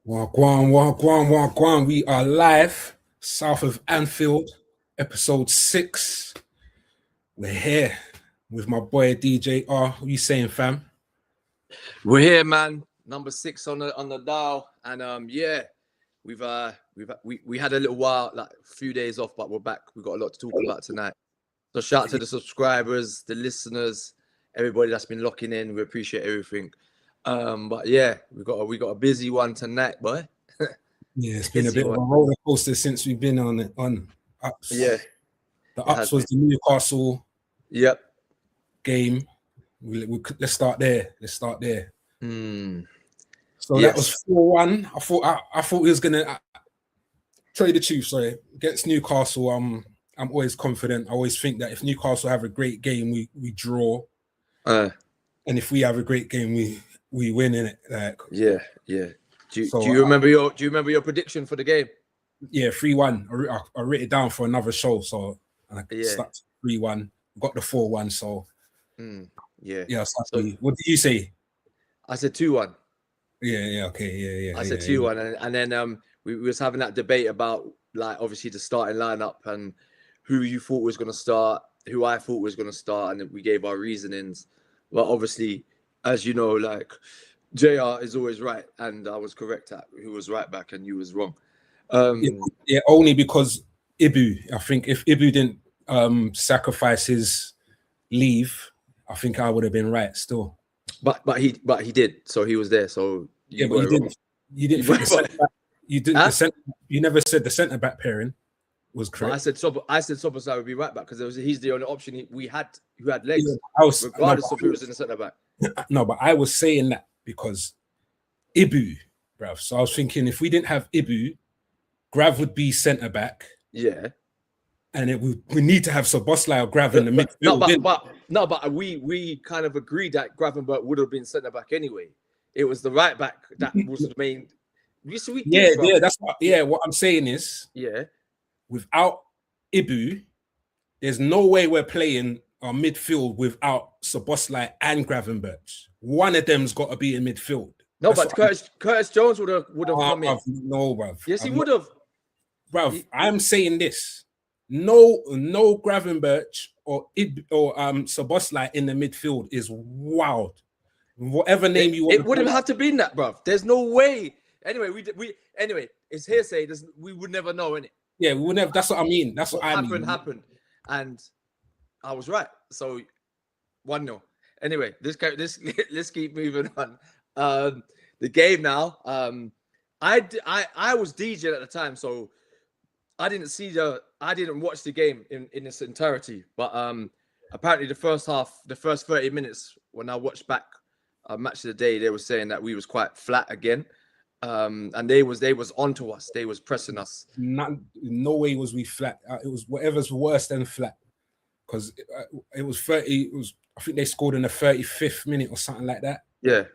Wagwan, wagwan, wagwan. We are live, south of Anfield, episode 6. We're here with my boy DJ R. What you saying, fam? We're here, man. Number 6 on the dial, and we had a little while, like a few days off, but we're back. We've got a lot to talk about tonight. So shout out to the subscribers, the listeners, everybody that's been locking in. We appreciate everything. But yeah, we got a busy one tonight, boy. Yeah, it's been a bit of a roller coaster since we've been on ups. Yeah, the ups was the Newcastle game. Let's start there. So that was 4-1. I thought we was gonna tell you the truth. Sorry, against Newcastle, I'm always confident. I always think that if Newcastle have a great game, we draw, and if we have a great game, we win in it. Like yeah. Do you remember your prediction for the game? Yeah, 3-1. I wrote it down for another show, so and I stuck to 3-1. Got the 4-1. So So what did you say? I said 2-1. Yeah. Okay, yeah. I said 2-1, and then we was having that debate about, like, obviously the starting lineup and who you thought was going to start, who I thought was going to start, and we gave our reasonings. But obviously, as you know, like, JR is always right, and I was correct at who was right back and you was wrong. Only because Ibu. I think if Ibu didn't sacrifice his leave, I think I would have been right still. But he did, so he was there. So you didn't. You didn't. You didn't. You never said the centre back pairing was correct. I said Szoboszlai would be right back because he's the only option we had who had legs, regardless of who was in the centre back. No, but I was saying that because Ibu, bruv. So I was thinking if we didn't have Ibu, Grav would be centre back. Yeah. And we need to have Szoboszlai or Grav in the midfield. But we kind of agreed that Gravenberch would have been centre back anyway. It was the right back that was the main. What I'm saying is, without Ibu, there's no way we're playing our midfield without Szoboszlai and Gravenberch. One of them's got to be in midfield. No, but Curtis Jones would have come in. No, bruv. Yes, he would have. Bruv, I'm saying this. No Gravenberch or Szoboszlai in the midfield is wild. Whatever name you want. It wouldn't have to be that, bruv. There's no way. Anyway, it's hearsay. We would never know, innit? Yeah, we would never. That's what I mean. That's what I mean. Happened, and I was right. So 1-0. Anyway, let's keep moving on. The game now. I was DJing at the time, so I didn't watch the game in its entirety. But apparently the first 30 minutes, when I watched back Match of the Day, they were saying that we was quite flat again. And they was onto us. They was pressing us. No way was we flat. It was whatever's worse than flat. Because it was 30. I think they scored in the 35th minute or something like that. Yeah.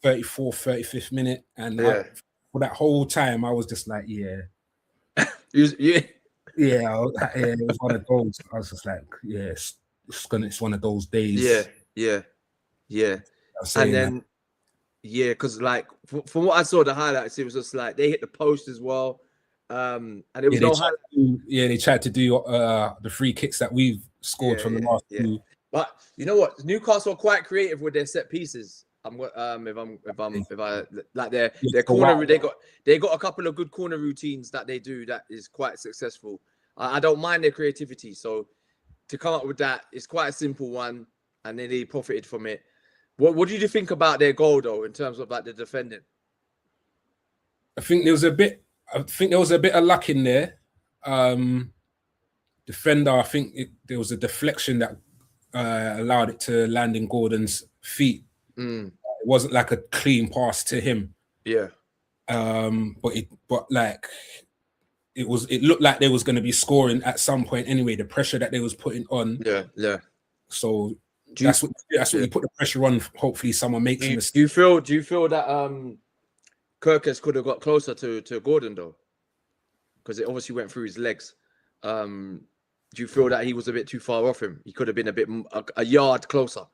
35th minute. And for that whole time, I was just like, it was one of those. I was just like, it's one of those days. Yeah. And then, because like from what I saw the highlights, it was just like they hit the post as well. And it was they tried to do the free kicks that we've scored from the last two. But you know what? Newcastle are quite creative with their set pieces. Their corner, they got a couple of good corner routines that they do that is quite successful. I don't mind their creativity. So to come up with that, it's quite a simple one, and then they profited from it. What did you think about their goal though, in terms of like the defending? I think there was a bit of luck in there. Defender, I think there was a deflection that allowed it to land in Gordon's feet. It wasn't like a clean pass to him. Yeah. It looked like they was going to be scoring at some point anyway. The pressure that they was putting on. Yeah. So that's what you put the pressure on. Hopefully, someone makes a mistake. Do you feel that Kirkes could have got closer to Gordon though? Because it obviously went through his legs. Do you feel that he was a bit too far off him? He could have been a yard closer.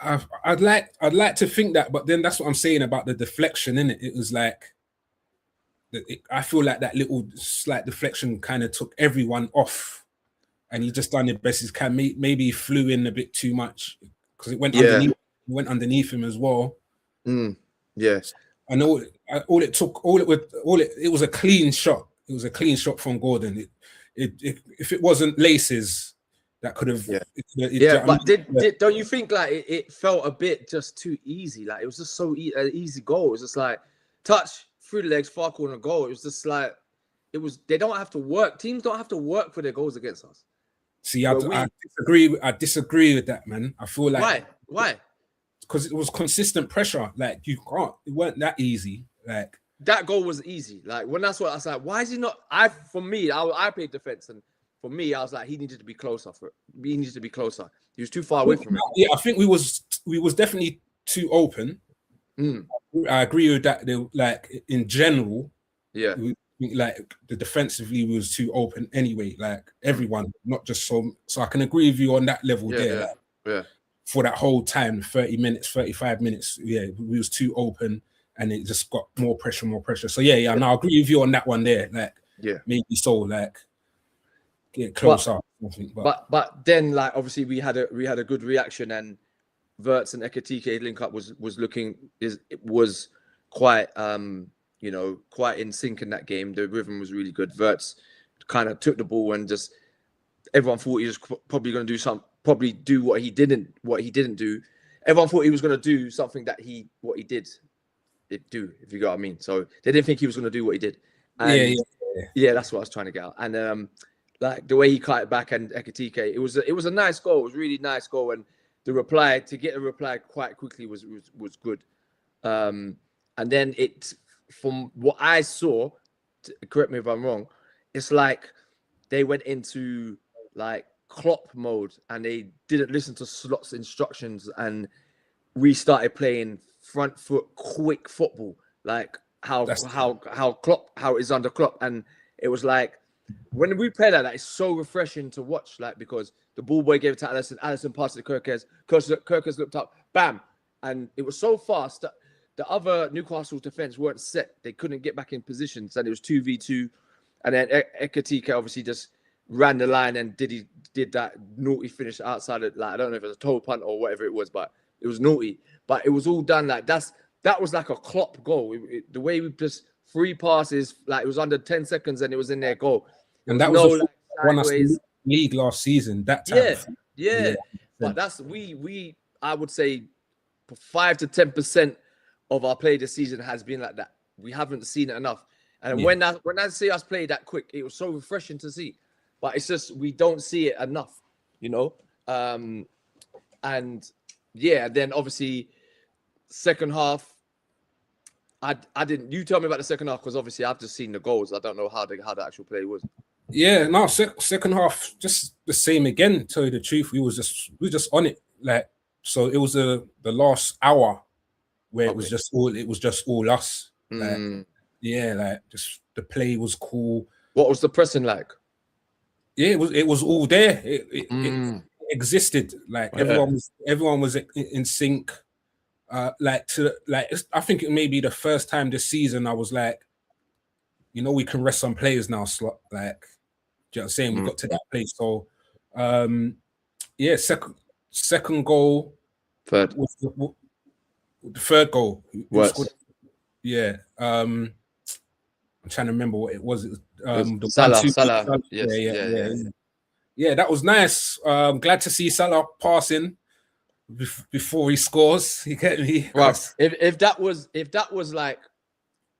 I'd like to think that, but then that's what I'm saying about the deflection, innit? It was like I feel like that little slight deflection kind of took everyone off, and he just done the best he can. Maybe he flew in a bit too much because it went underneath him as well. Yeah, and it was a clean shot. It was a clean shot from Gordon. If it wasn't laces, that could have. But don't you think like it felt a bit just too easy? Like it was just so an easy goal. It was just like touch through the legs, far corner goal. It was just like they don't have to work. Teams don't have to work for their goals against us. See, I disagree. I disagree with that, man. I feel like why? Because it was consistent pressure. Like it weren't that easy. Like that goal was easy. Like when that's what I was like, why is he not? I played defense, and for me, I was like, he needed to be closer. He needed to be closer. He was too far away from it. Yeah, I think we was definitely too open. I agree with that. Like in general, like the defensively we was too open anyway. Like everyone, not just so I can agree with you on that level there. For that whole time, 30 minutes, 35 minutes, we was too open, and it just got more pressure. So no, I agree with you on that one there. Like maybe so, like get closer. But then like obviously we had a good reaction, and Wirtz and Ekitike link up was quite quite in sync in that game. The rhythm was really good. Wirtz kind of took the ball and just everyone thought he was probably going to do what he didn't do. Everyone thought he was going to do something that what he did do, if you got what I mean. So they didn't think he was going to do what he did. And yeah, that's what I was trying to get out. And like the way he cut it back and Ekitike, it was a nice goal. It was a really nice goal, and to get a reply quite quickly was good. And then from what I saw, correct me if I'm wrong, it's like they went into like Klopp mode and they didn't listen to Slot's instructions, and we started playing front foot quick football, like how it is under Klopp. And it was like when we play that, it's so refreshing to watch, like because the ball boy gave it to Alisson passed it to Kirkers looked up, bam, and it was so fast that the other Newcastle defense weren't set. They couldn't get back in positions, and it was 2v2. And then Ekitike obviously just ran the line and did that naughty finish outside of, like, I don't know if it was a toe punt or whatever it was, but it was naughty. But it was all done like that was like a Klopp goal. The way we just 3 passes, like it was under 10 seconds and it was in their goal. And that was one of the league last season. That time. Yeah. But that's I would say 5 to 10% of our play this season has been like that. We haven't seen it enough. And when I see us play that quick, it was so refreshing to see. But it's just we don't see it enough, you know. And yeah, then obviously second half, I didn't. You tell me about the second half, because obviously I've just seen the goals. I don't know how the actual play was. Yeah, no, second half just the same again. To tell you the truth, we were just on it. Like, so it was the last hour where it was just all us. Like, yeah, like just the play was cool. What was the pressing like? Yeah, it was all there. It existed. Like everyone was in sync. I think it may be the first time this season I was like, you know, we can rest some players now. Slot, like, do you know what I'm saying? We got to that place. So, yeah, second goal. Third. The third goal. Yeah. I'm trying to remember what it was. It was Salah. Yeah, that was nice. Glad to see Salah passing before he scores. You get me? Right. If that was like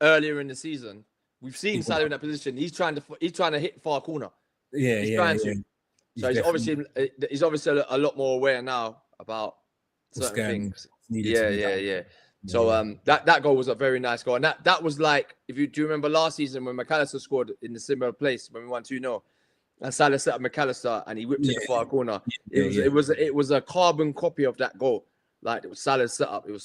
earlier in the season, we've seen Salah in that position. He's trying to hit far corner. Yeah. So he's obviously a lot more aware now about certain things. Yeah. So that goal was a very nice goal, and that was like, do you remember last season when McAllister scored in the similar place when we won 2-0, and Salah set up McAllister and he whipped to the far corner. It was a carbon copy of that goal. Like, it was Salah's setup. It was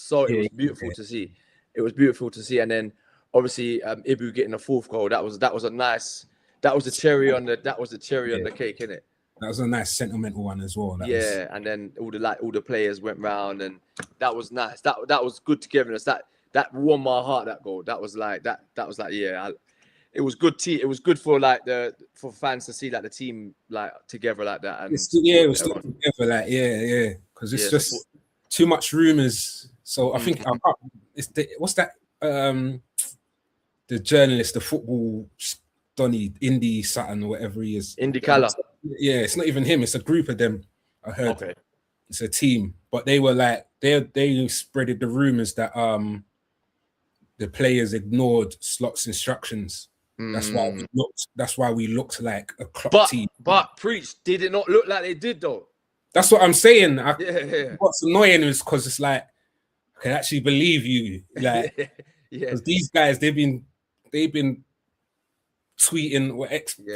beautiful to see. It was beautiful to see, and then obviously Ibu getting the fourth goal. That was the cherry on the cake, innit? That was a nice sentimental one as well. And then all the players went round, and that was nice. That was good togetherness. That warmed my heart. That goal. That was like it was good. It was good for like for fans to see like the team like together like that. And it was still together, like because it's just too much rumors. So I think what's that? The journalist, the football Donny Indy Sutton or whatever he is. Indy Calla. Yeah, it's not even him. It's a group of them. I heard. Okay. It's a team, but they were like they spreaded the rumors that the players ignored Slot's instructions. That's why we looked like a Klopp team. But preach, did it not look like they did though? That's what I'm saying. What's annoying is because it's like I can actually believe you, like because these guys they've been tweeting or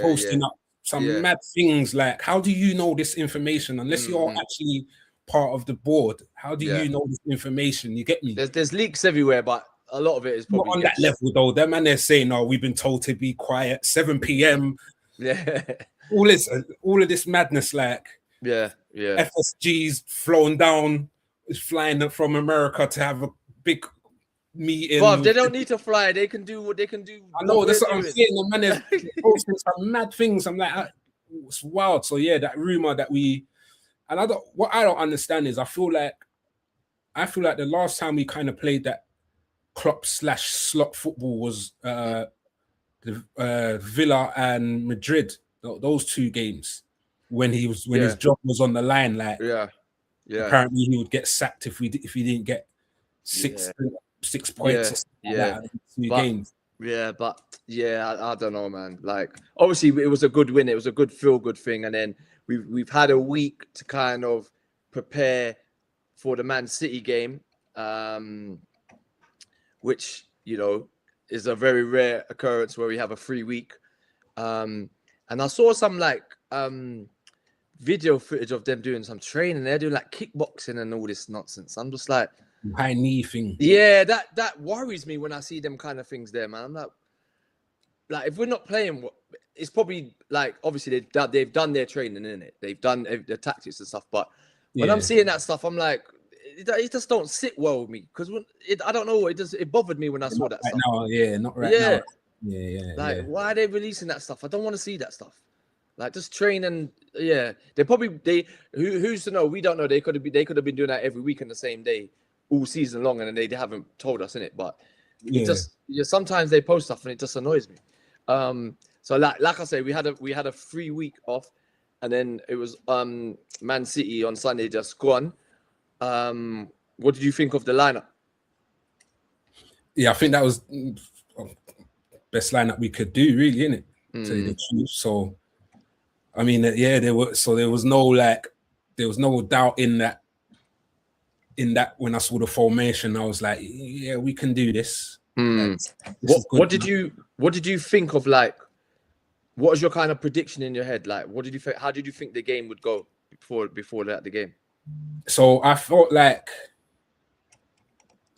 posting up some mad things. Like, how do you know this information unless you're actually part of the board? How do you know this information? You get me? There's leaks everywhere, but a lot of it is probably not on that level though. That man, they're saying, "Oh, we've been told to be quiet." 7 p.m. Yeah, all of this madness, like FSG's flown down, is flying from America to have a big meeting. But they don't need to fly. They can do what they can do. I know that's what I'm saying. The man is posting some mad things. I'm like, it's wild. So yeah, that rumor that what I don't understand is I feel like the last time we kind of played that Klopp/slot football was the Villa and Madrid. Those 2 games when his job was on the line. Like apparently he would get sacked if he didn't get 6 points. Games. Yeah, but I don't know, man. Like obviously it was a good win. It was a good feel-good thing, and then we've had a week to kind of prepare for the Man City game. Which, is a very rare occurrence where we have a free week. And I saw some like video footage of them doing some training. They're doing like kickboxing and all this nonsense. I'm just like, high knee thing. Yeah, that worries me when I see them kind of things there, man. I'm like if we're not playing, it's probably like obviously they've done their training, innit? They've done the tactics and stuff. But when I'm seeing that stuff, I'm like, it just don't sit well with me because I don't know. It bothered me when I saw that stuff. Not right now. Like, why are they releasing that stuff? I don't want to see that stuff. Like, just train and who's to know? We don't know. They could have been doing that every week on the same day, all season long, and then they haven't told us in it. But it just sometimes they post stuff and it just annoys me. So like I say, we had a free week off, and then it was Man City on Sunday just gone. What did you think of the lineup? Yeah, I think that was best lineup we could do, really, innit? Tell you the truth. So, I mean, there was no doubt in that. When I saw the formation, I was like, yeah, we can do this. What did you think of, like, what was your kind of prediction in your head? Like, what did you think? How did you think the game would go before the game? So I felt like,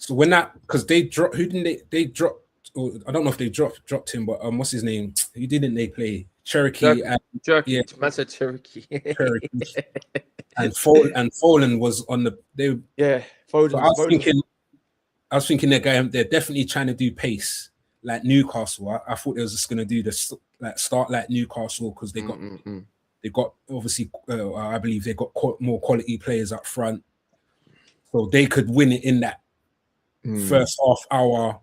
when because they dropped, who didn't they dropped? I don't know if they dropped him, but what's his name? Who didn't they play? Cherokee. Cherokee. Man said Cherokee. and Foden was on the. Foden. So I was thinking they're definitely trying to do pace like Newcastle. I thought they was just going to do this like start like Newcastle because they got. They got obviously, I believe they got more quality players up front, so they could win it in that first half hour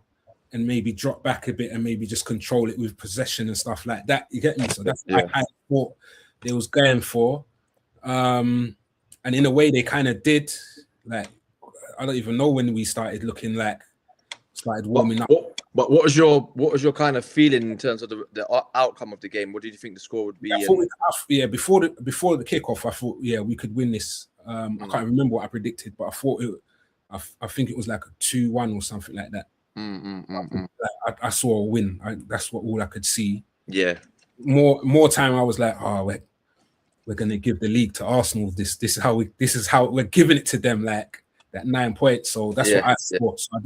and maybe drop back a bit and maybe just control it with possession and stuff like that. You get me? So that's what I thought they was going for, and in a way they kind of did. Like I don't even know when we started warming up. But what was your kind of feeling in terms of the outcome of the game? What did you think the score would be? Before the kickoff, I thought we could win this. I can't remember what I predicted, but I thought I think it was like a 2-1 or something like that. I saw a win. That's all I could see. Yeah. More time I was like, we're gonna give the league to Arsenal. This is how we're giving it to them, like that 9 points. So that's what I thought. So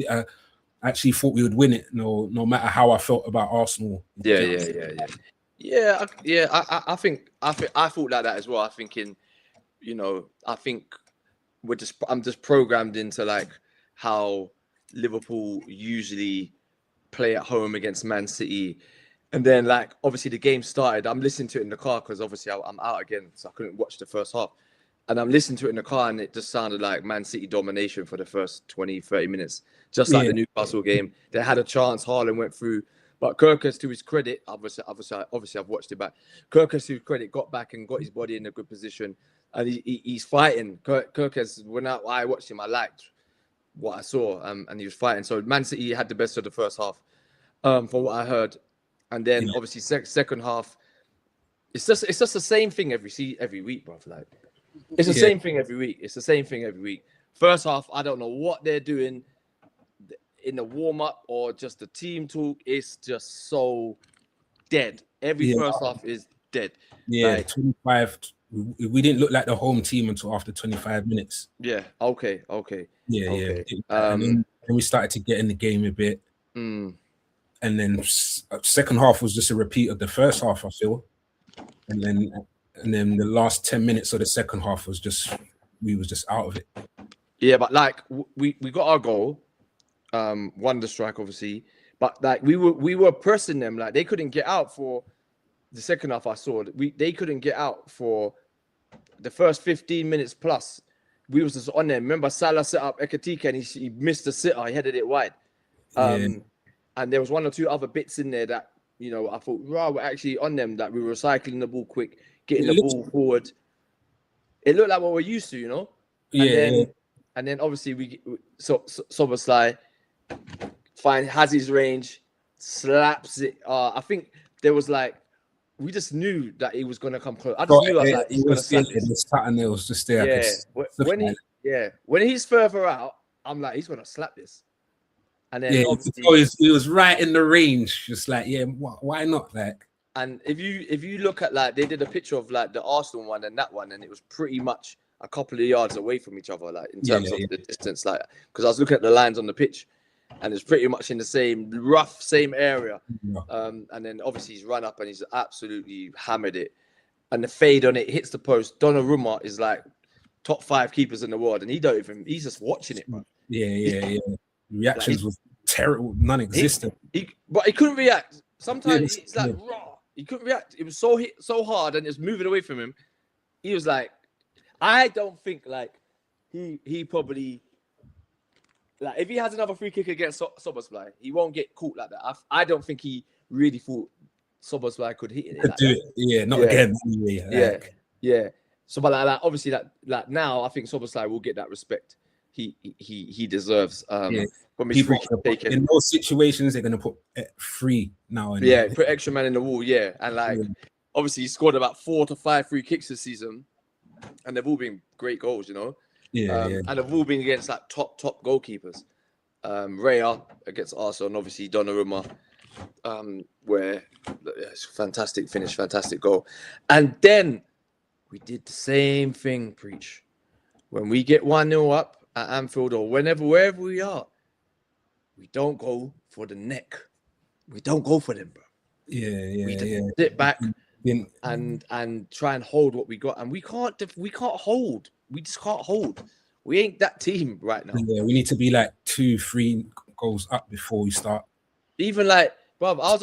I actually thought we would win it, no matter how I felt about Arsenal. I think I thought like that as well. I'm thinking, I think I'm just programmed into like how Liverpool usually play at home against Man City, And then, like, obviously the game started. I'm listening to it in the car because obviously I'm out again, so I couldn't watch the first half. And I'm listening to it in the car, and it just sounded like Man City domination for the first 20, 30 minutes, just like the Newcastle game. They had a chance, Haaland went through. But Kirkus, to his credit, obviously I've watched it back. Kirkus, to his credit, got back and got his body in a good position. And he's fighting. Kirkus, when I watched him, I liked what I saw, and he was fighting. So Man City had the best of the first half, from what I heard. And then obviously second half, it's just the same thing every week, bro. Like it's the same thing every week. It's the same thing every week. First half, I don't know what they're doing in the warm up or just the team talk. It's just so dead. Every first half is dead. Yeah, like, 25. We didn't look like the home team until after 25 minutes. Yeah. Okay. Yeah. And then we started to get in the game a bit. And then second half was just a repeat of the first half, I feel. And then the last 10 minutes of the second half was just, we was just out of it. Yeah, but like we got our goal, won the strike obviously, but like we were pressing them, like they couldn't get out for the second half. I saw they couldn't get out for the first 15 minutes plus. We was just on them. Remember Salah set up Ekatike and he missed the sitter. He headed it wide. And there was one or two other bits in there that, you know, I thought, wow, we're actually on them, that we were recycling the ball quick, getting the ball forward. It looked like what we're used to, you know? And then obviously Soboslai has his range, slaps it. I think there was like, we just knew that he was going to come close. I just knew I was like, he's going to slap this. It was just there. When he's further out, I'm like, he's going to slap this. And then he was right in the range, just like, why not? Like, and if you look at, like, they did a picture of like the Arsenal one and that one, and it was pretty much a couple of yards away from each other, like in terms of the distance, like, because I was looking at the lines on the pitch, and it's pretty much in the same area. And then obviously he's run up and he's absolutely hammered it, and the fade on it hits the post. Donnarumma is like top 5 keepers in the world, and he's just watching it, bro. Reactions was terrible, non-existent. But he couldn't react. Sometimes it's like raw. He couldn't react. It was so hard, and it's moving away from him. He was like, I don't think like he probably, like, if he has another free kick against Soboslai, he won't get caught like that. I don't think he really thought Soboslai could hit it. Again. Anyway. So, but like obviously, like now, I think Soboslai will get that respect he deserves. When people in those situations, they're gonna put 3 now. And put extra man in the wall. And like obviously, he scored about 4 to 5 free kicks this season, and they've all been great goals, you know. And they've all been against like top goalkeepers. Raya against Arsenal, and obviously Donnarumma, where it's fantastic finish, fantastic goal. And then we did the same thing, Preach. When we get 1-0 up at Anfield or wherever we are, we don't go for the neck. We don't go for them, bro. We just sit back and try and hold what we got, and we can't hold. We just can't hold. We ain't that team right now. We need to be like 2-3 goals up before we start. Even like, bro, I was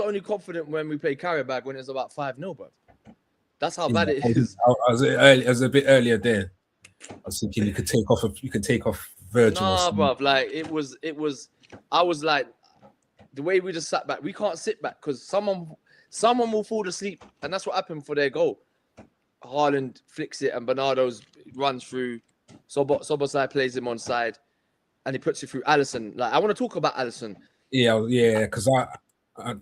only confident when we played Karabag when it was about 5-0, bro. That's how bad it is. I was a bit earlier there. I was thinking you could take off Virgil. Nah, bro. Like it was. I was like, the way we just sat back. We can't sit back because someone will fall asleep, and that's what happened for their goal. Haaland flicks it, and Bernardo's runs through. Soboslai plays him on side, and he puts it through Alisson. Like, I want to talk about Alisson. Because I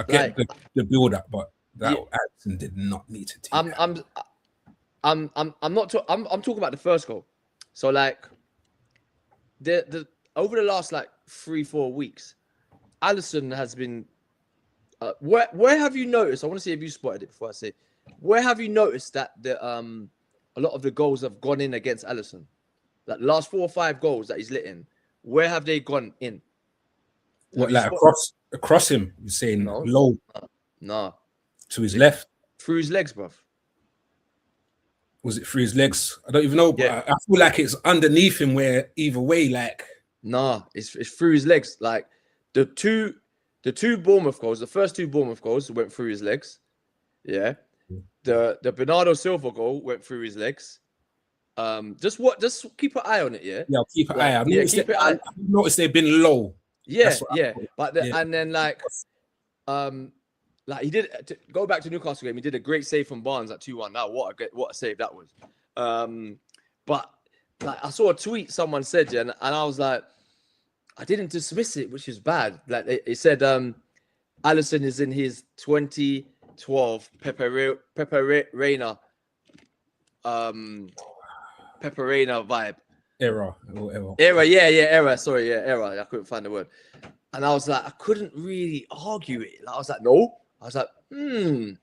get like, the build up, but that Alisson did not need to. I'm talking about the first goal. So like the over the last like 3-4 weeks, Alisson has been where have you noticed? I want to see if you spotted it before I say. Where have you noticed that a lot of the goals have gone in against Alisson? That last 4 or 5 goals that he's lit in, where have they gone in? What, like across him? You're saying low? No. To his left? Through his legs, bruv. Was it through his legs? I don't even know, but I feel like it's underneath him where either way, like... Nah, it's through his legs. Like, the two the two Bournemouth goals, the first two Bournemouth goals went through his legs. Yeah. The Bernardo Silva goal went through his legs. Just keep an eye on it, yeah. Yeah, I'll keep an eye. I've noticed they've been low. Yeah, yeah. But and then like he did go back to Newcastle game. He did a great save from Barnes at 2-1. Now what a save that was. But like I saw a tweet someone said, yeah, and I was like, I didn't dismiss it, which is bad. Like it said, Alisson is in his 2012 Pepe Reina vibe. Era. Era. Sorry, era. I couldn't find the word. And I was like, I couldn't really argue it. Like, I was like, no. I was like, there's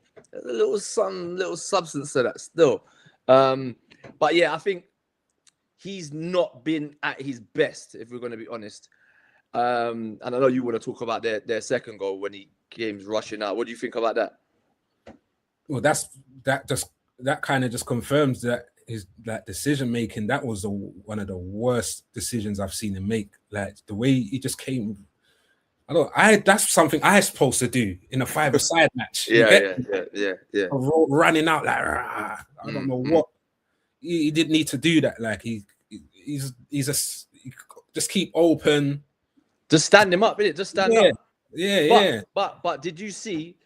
a little substance to that still. But yeah, I think he's not been at his best, if we're going to be honest. And I know you want to talk about their second goal when he came rushing out. What do you think about that? Well, that kind of just confirms that that decision making. That was one of the worst decisions I've seen him make. Like the way he just came. That's something I supposed to do in a five-a-side match. Yeah. Running out like I don't know what. He didn't need to do that. Like he just keep open. Just stand him up, innit? Just stand up. Yeah. But did you see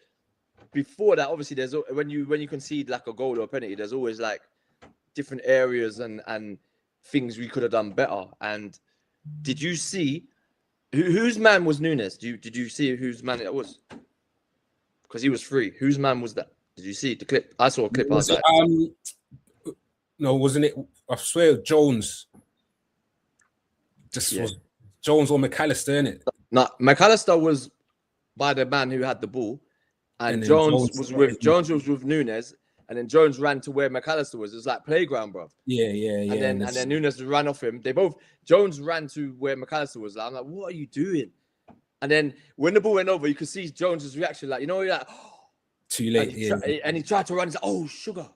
before that? Obviously, there's when you concede like a goal or a penalty, there's always like different areas and things we could have done better. And did you see whose man was Nunes? Did you see whose man it was? Because he was free. Whose man was that? Did you see the clip? I saw a clip outside. No, wasn't it? I swear, Jones. Was Jones or McAllister, innit? No, McAllister was by the man who had the ball, and Jones was with Nunes, and then Jones ran to where McAllister was. It was like playground, bro. Yeah. And then Nunes ran off him. Jones ran to where McAllister was. I'm like, what are you doing? And then when the ball went over, you could see Jones's reaction, like, you're like, too late. And he tried to run. He's like, oh, sugar.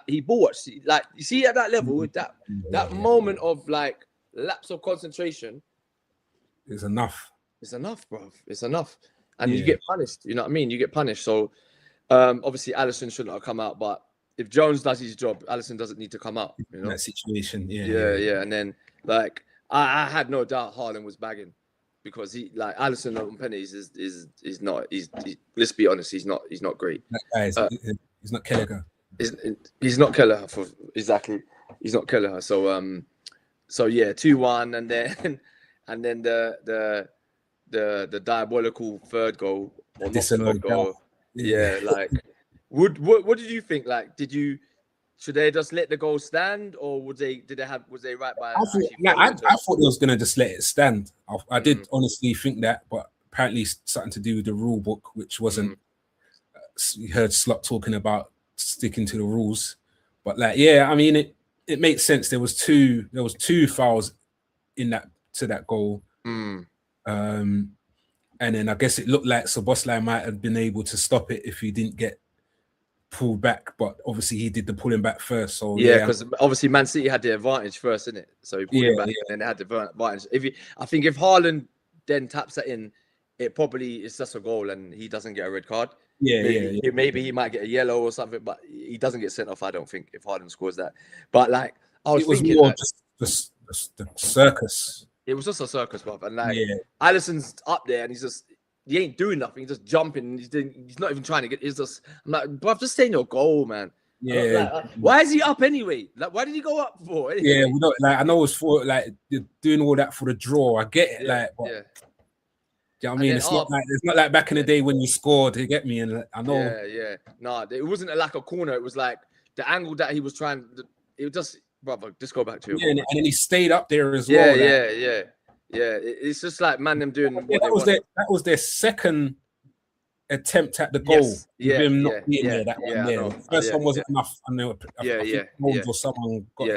He bought. Like, you see, at that level, that moment of like lapse of concentration, it's enough. It's enough, bro. It's enough. And you get punished. You know what I mean? You get punished. So obviously Alisson shouldn't have come out, but if Jones does his job, Alisson doesn't need to come out. You know? That situation, yeah. And then like I had no doubt Haaland was bagging because he like Alisson on penalties is not. Let's be honest, he's not great. That guy he's not Kelleher. He's not Kelleher for exactly. He's not Kelleher. So yeah, 2-1, and then the diabolical third goal or not third goal. Yeah, like what did you think? Like, should they just let the goal stand, or was they right by? I thought they was gonna just let it stand. I did honestly think that, but apparently it's something to do with the rule book, which wasn't. You heard Slot talking about sticking to the rules, but like, yeah, I mean it makes sense. There was two fouls in that goal. And then I guess it looked like Szoboszlai might have been able to stop it if he didn't get pulled back, but obviously he did the pulling back first. So because obviously Man City had the advantage first, didn't it? So he pulled him back and then they had the advantage. I think if Haaland then taps that in, it's just a goal and he doesn't get a red card. Maybe he might get a yellow or something, but he doesn't get sent off, I don't think, if Haaland scores that. But like it was more just the circus. It was just a circus, bruv. And like Alisson's up there and he ain't doing nothing. He's just jumping. He's not even trying to get. I'm like, bruv, just stay in your goal, man. Yeah. Like, why is he up anyway? Like, why did he go up for? Anyway? Yeah, we don't, like I know it's for like doing all that for the draw. I get it, but, you know what I mean? It's not like back in the day when you scored. You get me? And I know. Yeah. No, it wasn't like a corner. It was like the angle that he was trying. It was just. Brother, just go back to it. Yeah, and then he stayed up there as well. Yeah. It's just like them doing what that was their second attempt at the goal. Him not being there. That one there. The first one wasn't enough. I know. Or someone got.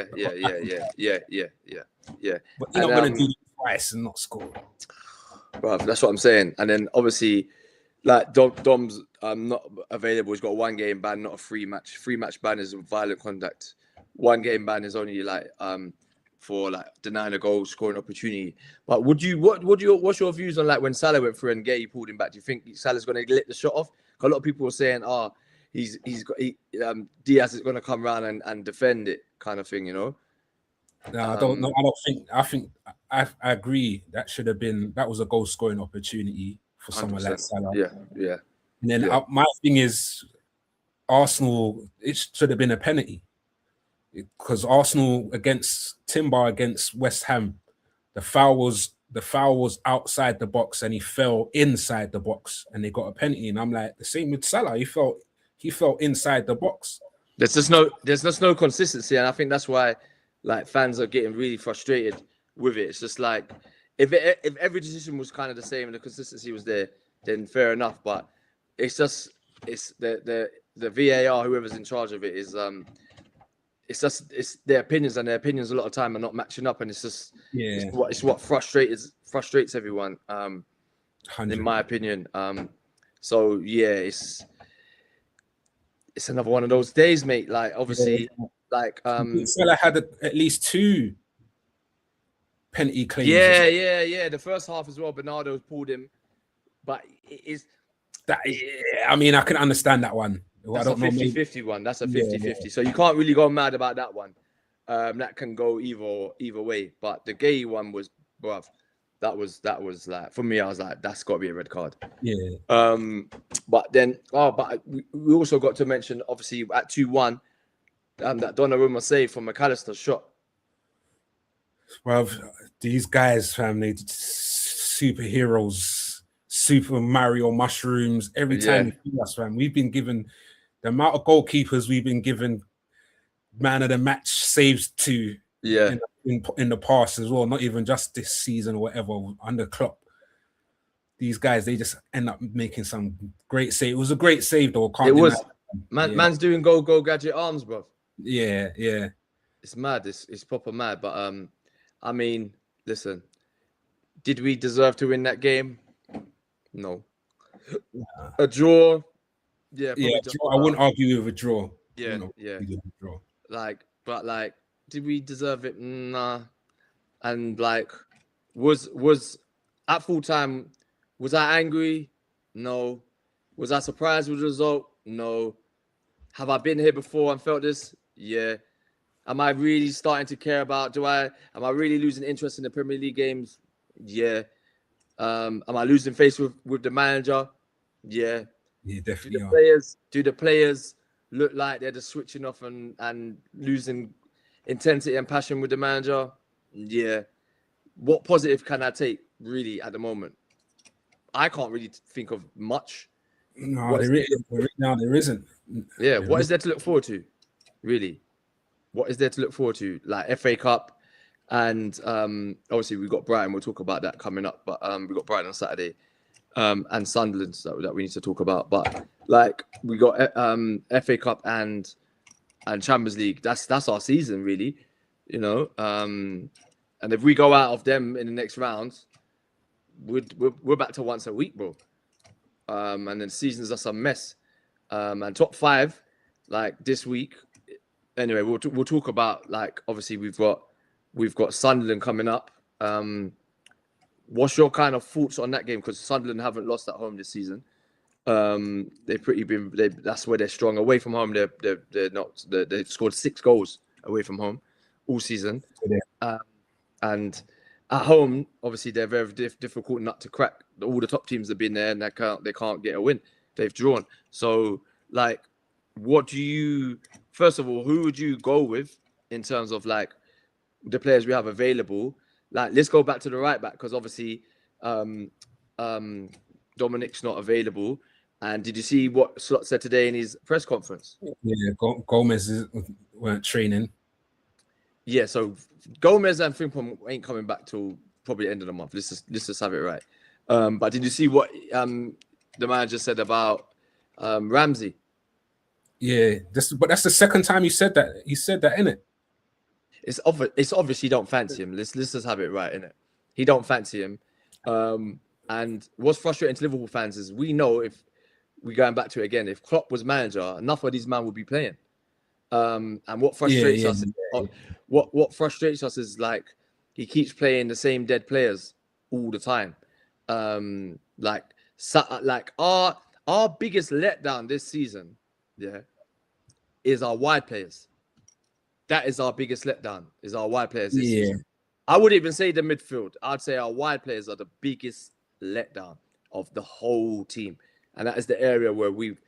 Yeah. But you're not going to do it twice and not score. Bro, that's what I'm saying. And then obviously, like Dom's not available. He's got a 1 game ban, not a 3 match. 3 match ban is violent conduct. 1 game ban is only like for like denying a goal scoring opportunity. But what's your views on like when Salah went through and Gay pulled him back? Do you think Salah's going to let the shot off? 'Cause a lot of people were saying, Diaz is going to come around and defend it, kind of thing, you know. No, I don't know. I think I agree. That was a goal scoring opportunity for someone like Salah. Yeah. And then my thing is, Arsenal, it should have been a penalty, because Arsenal against West Ham, the foul was outside the box and he fell inside the box and they got a penalty. And I'm like, the same with Salah. He fell inside the box. There's just no consistency, and I think that's why like fans are getting really frustrated with it. It's just like if every decision was kind of the same and the consistency was there, then fair enough. But it's the VAR, whoever's in charge of it, is it's their opinions, and their opinions a lot of time are not matching up, and it's what frustrates everyone. 100. In my opinion. So yeah, it's another one of those days, mate. Like obviously, Salah had at least 2 penalty claims. Yeah. The first half as well, Bernardo pulled him, but it is that. I mean, I can understand that one. That's a 50-50 one. That's a 50-50. So you can't really go mad about that one. That can go either way. But the Gay one was, bruv, that was like, for me, I was like, that's got to be a red card. Yeah. But then, we also got to mention, obviously, at 2-1, that Donnarumma save from McAllister's shot. Well, these guys, fam, they superheroes, Super Mario mushrooms. Every time you see us, fam, we've been given the amount of goalkeepers we've been given man of the match saves to in the past as well, not even just this season or whatever under Klopp. These guys, they just end up making some great save. It was a great save though. Man's doing go gadget arms, bro. Yeah. It's mad. It's proper mad. But I mean, listen, did we deserve to win that game? No. A draw. Yeah, I wouldn't argue with a draw. Yeah. But did we deserve it? Nah. And was at full time, was I angry? No. Was I surprised with the result? No. Have I been here before and felt this? Yeah. Am I really starting to care about? Am I really losing interest in the Premier League games? Yeah. Am I losing face with the manager? Yeah. Yeah, definitely. Do the players look like they're just switching off and losing intensity and passion with the manager? Yeah. What positive can I take really at the moment? I can't really think of much. No, there isn't. Yeah, what is there to look forward to? Really? What is there to look forward to? Like FA Cup and obviously we've got Brighton. We'll talk about that coming up. But we've got Brighton on Saturday. And Sunderland that we need to talk about, but we got FA Cup and Champions League. That's our season, really, you know. And if we go out of them in the next round, we're back to once a week, bro. And then season's just a mess. And top 5, this week. Anyway, we'll talk about obviously we've got Sunderland coming up. What's your kind of thoughts on that game? Because Sunderland haven't lost at home this season. That's where they're strong. Away from home, they're not. They've scored 6 goals away from home all season. And at home, obviously, they're very difficult nut to crack. All the top teams have been there, and they can't get a win. They've drawn. So, first of all, who would you go with in terms of the players we have available? Let's go back to the right back, because obviously Dominic's not available. And did you see what Slot said today in his press conference? Yeah, Gomez weren't training. Yeah, so Gomez and Frimpong ain't coming back till probably the end of the month. Let's just have it right. But did you see what the manager said about Ramsey? Yeah, but that's the second time he said that. He said that, innit? It's obvious he don't fancy him. Let's just have it right, innit? He don't fancy him. And what's frustrating to Liverpool fans is we know, if we're going back to it again, if Klopp was manager, enough of these men would be playing. And what frustrates us, what frustrates us is like he keeps playing the same dead players all the time. Like our biggest letdown this season, is our wide players. That is our biggest letdown. Is our wide players this season. I wouldn't even say the midfield. I'd say our wide players are the biggest letdown of the whole team, and that is the area where we've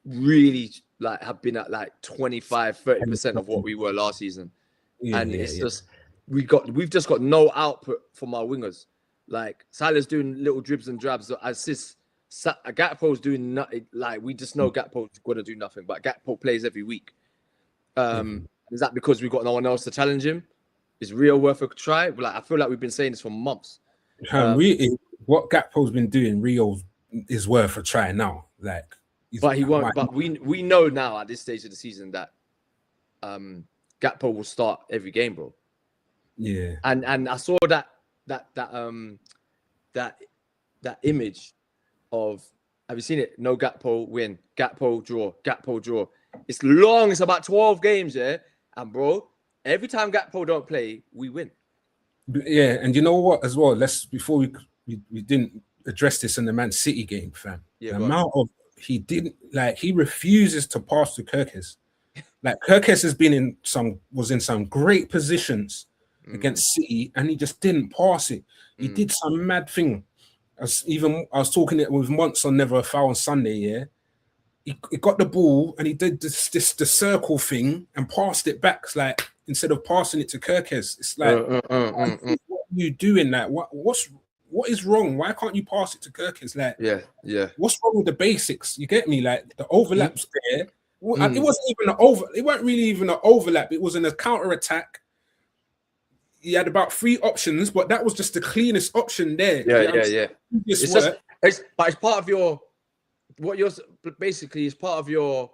really like have been at like 25-30% of what we were last season. Just we've just got no output from our wingers. Like Salah's doing little dribs and drabs, assists. Gakpo's doing nothing. Like we just know Gakpo's going to do nothing, but Gakpo plays every week. Is that because we've got no one else to challenge him? Is Rio worth a try? Like I feel like we've been saying this for months. What Gakpo's been doing, Rio is worth a try now. Like, but he won't. But we know now at this stage of the season that Gakpo will start every game, bro. Yeah. And I saw that image of, have you seen it? No Gakpo win, Gakpo draw, Gakpo draw. It's long. It's about 12 games, yeah. And bro, every time Gakpo don't play, we win. Yeah, and you know what as well? Before we didn't address this in the Man City game, fam. Yeah, the amount of he refuses to pass to Kirkes. Like Kirkes was in some great positions against City, and he just didn't pass it. He did some mad thing. I was talking it with Monts on Never a Foul on Sunday. Yeah, he got the ball and he did the circle thing and passed it back. It's like instead of passing it to Kirkes, it's like what are you doing? Like what is wrong? Why can't you pass it to Kirkes? Like what's wrong with the basics? You get me? Like the overlaps there. It wasn't even it weren't really even an overlap. It was a counter attack. He had about 3 options, but that was just the cleanest option there. Yeah. It's part of your basically it's part of your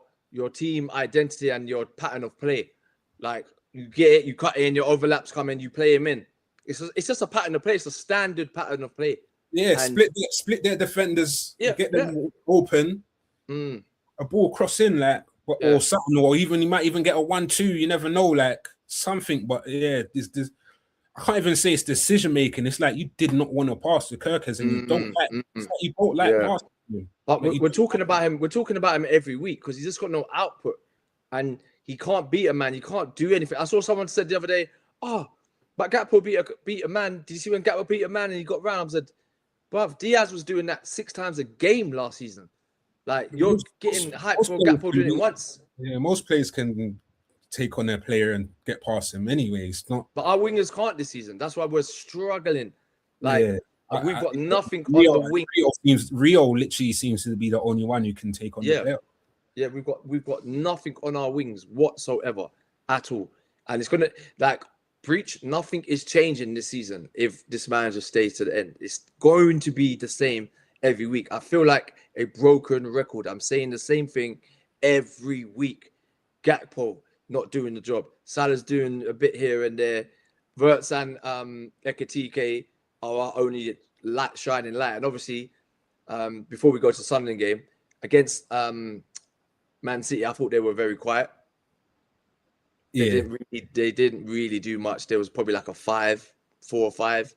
team identity and your pattern of play. Like you get it, you cut in, your overlaps come in, you play him in. It's just a pattern of play. It's a standard pattern of play. Yeah, split their defenders, get them open, a ball cross in, like or something, or even you might even get a 1-2. You never know, like something. But yeah, this I can't even say it's decision making. It's like you did not want to pass to Kirkes, and you don't like passing him. But we're talking about him. We're talking about him every week because he's just got no output, and he can't beat a man. He can't do anything. I saw someone said the other day, but Gakpo beat a man. Did you see when Gakpo beat a man and he got round? I said, bruv, Diaz was doing that 6 times a game last season. Like you're getting hyped for Gakpo doing it once. Yeah, most players can take on their player and get past him anyway. It's not. But our wingers can't this season. That's why we're struggling. Like we've got nothing on the wing. Rio literally seems to be the only one who can take on the player. Yeah, we've got nothing on our wings whatsoever at all. And it's gonna preach, nothing is changing this season if this manager stays to the end. It's going to be the same every week. I feel like a broken record. I'm saying the same thing every week. Gakpo not doing the job. Salah's doing a bit here and there. Wirtz and Ekitike are our only shining light. And obviously, before we go to the Sunderland game, against Man City, I thought they were very quiet. They didn't really do much. There was probably like a 4 or 5,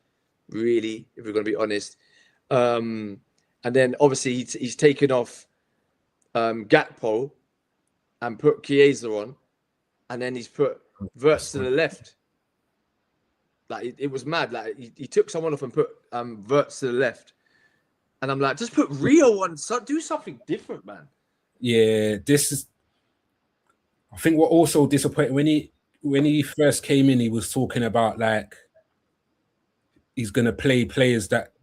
really, if we're going to be honest. And then obviously he's taken off Gakpo and put Chiesa on, and then he's put Wirtz to the left. Like it was mad. Like he took someone off and put Wirtz to the left, and I'm like, just put Rio on. Do something different, man. Yeah, this is. I think what also disappointed when he first came in, he was talking about like he's gonna play players that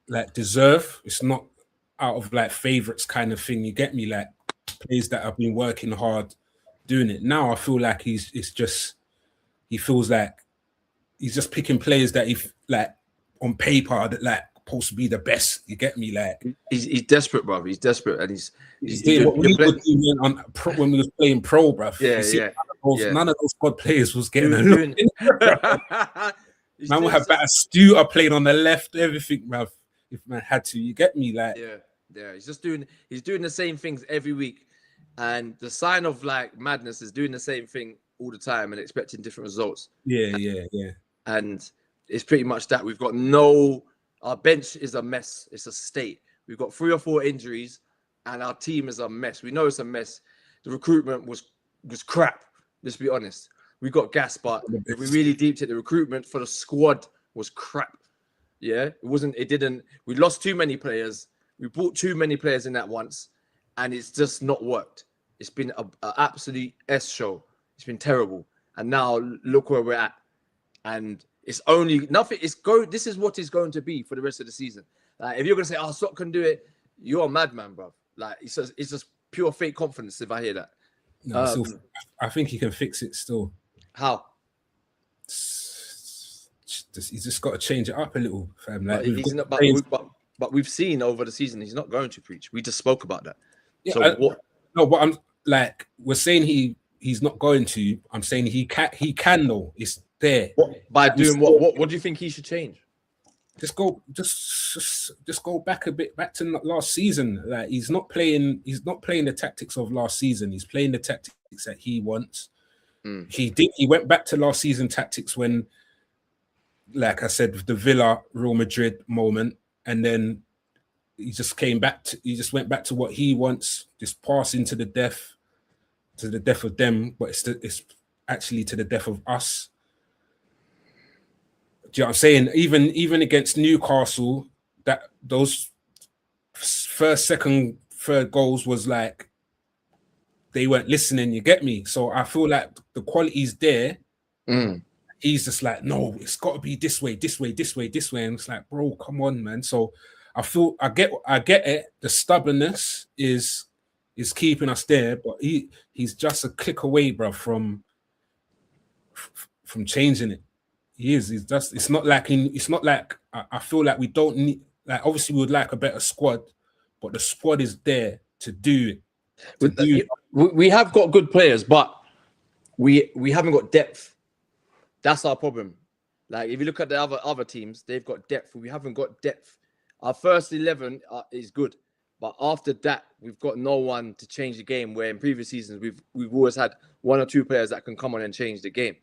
like deserve. It's not out of like favorites kind of thing. You get me? Like players that have been working hard doing it. Now I feel like he feels like he's just picking players that he like on paper that like supposed to be the best. You get me? Like he's desperate, bro. He's desperate, and he's doing what we were doing when we was playing pro, bro. None of those squad players was getting a look. Man would have better Stuart playing on the left, everything, bruv. If man had to, you get me? Like yeah. He's doing the same things every week. And the sign of like madness is doing the same thing all the time and expecting different results. Yeah. And it's pretty much that. We've got our bench is a mess. It's a state. We've got 3 or 4 injuries, and our team is a mess. We know it's a mess. The recruitment was crap. Let's be honest. We got gas, but if we really deeped it, the recruitment for the squad was crap. Yeah, we lost too many players. We bought too many players in that once, and it's just not worked. It's been an absolute S show. It's been terrible. And now look where we're at. And it's only nothing. This is what it's going to be for the rest of the season. Like, if you're gonna say, "Oh, Slot can do it," you're a madman, bro. Like, it's just pure fake confidence. If I hear that, no, I think he can fix it still. How? He's just got to change it up a little, fam. Like, but we've seen over the season he's not going to preach. We just spoke about that. Yeah, so what? No, but I'm like, we're saying he's not going to. I'm saying he can though. It's there. By doing what? What do you think he should change? Just go back a bit, back to last season. Like, he's not playing the tactics of last season. He's playing the tactics that he wants. He went back to last season tactics when, like I said, with the Villa Real Madrid moment, and then he just went back to what he wants, just passing to the death of them, but it's actually to the death of us. Do you know what I'm saying? Even against Newcastle, that those first, second, third goals was like they weren't listening. You get me? So I feel like the quality's there. He's just like, no, it's got to be this way, and it's like, bro, come on, man. So I get it. The stubbornness is keeping us there, but he's just a click away, bro, from changing it. He is. He's just. It's not like I feel like we don't need. Like, obviously, we would like a better squad, but the squad is there to do it. We have got good players, but we haven't got depth. That's our problem. Like, if you look at the other teams, they've got depth. We haven't got depth. Our first 11 is good, but after that, we've got no one to change the game. Where in previous seasons, we've always had 1 or 2 players that can come on and change the game.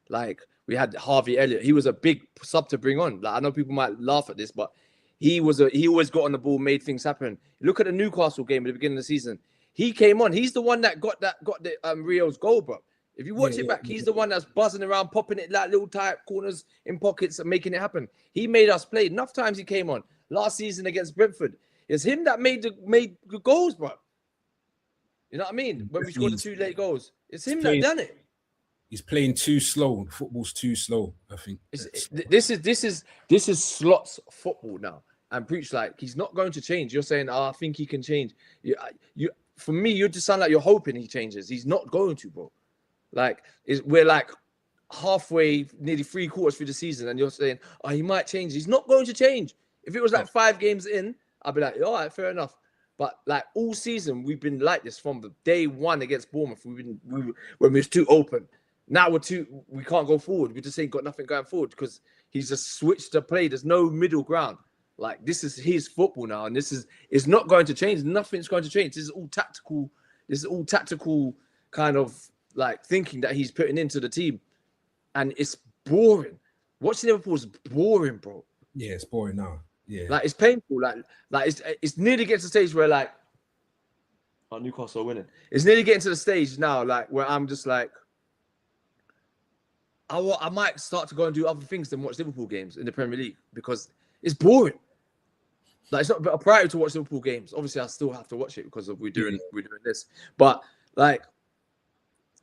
Like, we had Harvey Elliott. He was a big sub to bring on. Like, I know people might laugh at this, but he always got on the ball, made things happen. Look at the Newcastle game at the beginning of the season. He came on. He's the one that got the Rio's goal, bro. If you watch it back, he's the one that's buzzing around, popping it like little tight corners in pockets and making it happen. He made us play. Enough times he came on. Last season against Brentford, it's him that made the goals, bro. You know what I mean? When we scored the 2 late goals, it's him that done it. He's playing too slow. Football's too slow, I think. This is Slot's football now. And preach, like, he's not going to change. You're saying, I think he can change. You for me, you just sound like you're hoping he changes. He's not going to, bro. Like, we're like halfway, nearly 3/4 through the season, and you're saying, he might change. He's not going to change. If it was like 5 games in, I'd be like, all right, fair enough. But like all season, we've been like this from the day 1 against Bournemouth. When we was too open. Now we can't go forward. We just ain't got nothing going forward because he's just switched to play. There's no middle ground. Like, this is his football now, and it's not going to change. Nothing's going to change. This is all tactical. This is all tactical kind of like thinking that he's putting into the team, and it's boring. Watching Liverpool is boring, bro. Yeah, it's boring now. Yeah, like, it's painful. Like it's nearly getting to the stage where, like, Newcastle are winning. It's nearly getting to the stage now, like, where I'm just like, I might start to go and do other things than watch Liverpool games in the Premier League because it's boring. Like, it's not a priority to watch Liverpool games. Obviously, I still have to watch it because we're doing this. But like,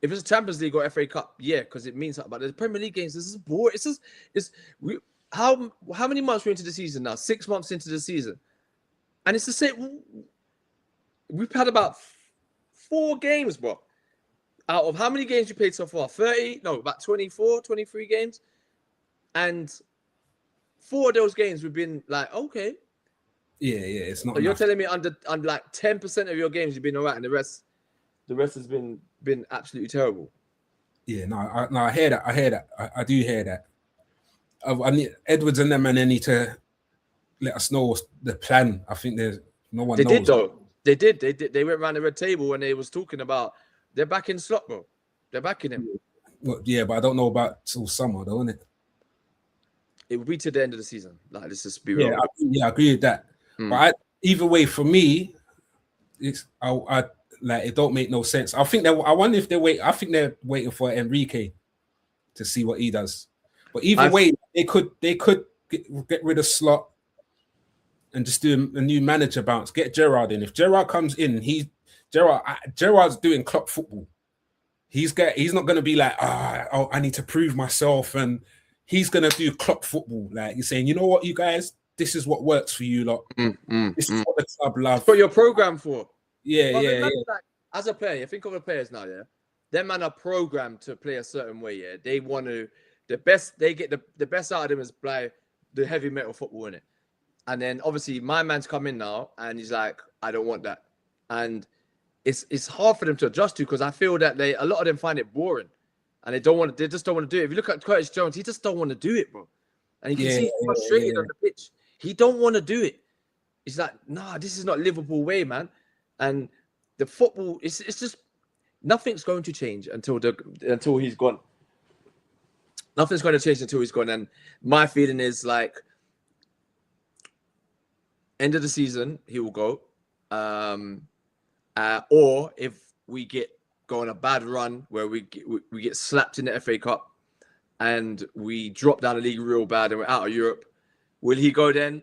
if it's a Champions League or FA Cup, yeah, because it means something. But the Premier League games, this is boring. How many months we're into the season now? 6 months into the season, and it's the same. We've had about 4 games, bro. Out of how many games you played so far? 30? No, about 24, 23 games. And 4 of those games we've been like, okay. Yeah, it's not. So you're telling me under like 10% of your games you've been all right, and the rest has been absolutely terrible. Yeah, I hear that. I do hear that. I need Edwards and them, and they need to let us know the plan. I think there's no one knows. They did, though. They did. They went around the red table and they was talking about they're backing Slot, bro. They're backing him. Well, yeah, but I don't know about till summer, though, isn't it? It will be to the end of the season. Like, let's just be Yeah, real. I agree with that. But either way, for me, it's I like it don't make no sense. I wonder if I think they're waiting for Enrique to see what he does. But either way, they could get rid of Slot and just do a new manager bounce. Get Gerrard in. If Gerrard comes in, Gerrard's doing Klopp football. He's not going to be like, I need to prove myself, and he's going to do Klopp football. Like, he's saying, you know what, you guys, this is what works for you lot. This is what the club love. That's what your program for. Yeah. Like, as a player, you think of the players now, yeah? Them man are programmed to play a certain way, yeah? They want to, they get the best out of them is play the heavy metal football, in it. And then obviously my man's come in now and he's like, I don't want that. And it's hard for them to adjust to, because I feel that a lot of them find it boring and they just don't want to do it. If you look at Curtis Jones, he just don't want to do it, bro. And you can see he's frustrated on the pitch. He don't want to do it. He's like, nah, this is not Liverpool way, man. And the football, it's just nothing's going to change until he's gone. Nothing's going to change until he's gone. And my feeling is like, end of the season, he will go. Or if we go on a bad run where we get slapped in the FA Cup and we drop down the league real bad and we're out of Europe, will he go then?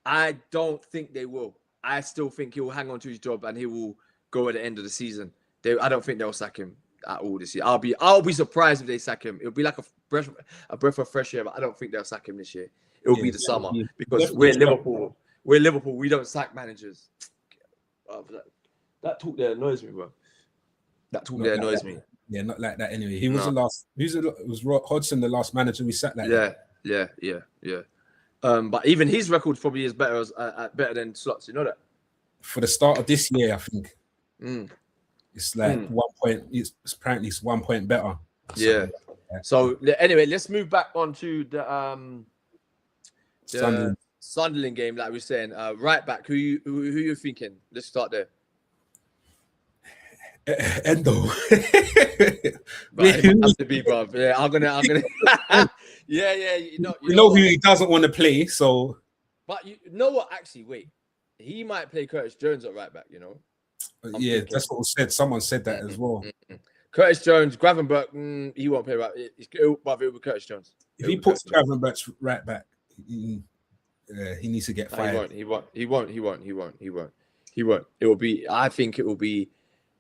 I don't think they will. I still think he will hang on to his job and he will go at the end of the season. I don't think they'll sack him at all this year. I'll be surprised if they sack him. It'll be like a breath of fresh air, but I don't think they'll sack him this year. It'll be the summer because we're Liverpool. We're Liverpool. We don't sack managers. That talk there annoys me, bro. That talk there annoys me. Yeah, not like that anyway. He was the last. Was Hodgson the last manager we sacked? Yeah. But even his record probably is better than Slot's. You know that. For the start of this year, I think it's like 1 point. It's apparently 1 point better. Yeah. So anyway, let's move back on to the Sunderland game, like we were saying. Right back, who you thinking? Let's start there. Endo. Right, it has to be, bro. Yeah, I'm gonna. yeah. You know who he doesn't want to play. So, but you know what? Actually, wait. He might play Curtis Jones at right back. You know. That's what was said. Someone said that as well. Curtis Jones, Gravenberch, he won't play right. But it will be Curtis Jones. If he puts Gravenberch right back, he needs to get fired. He won't. It will be. I think it will be.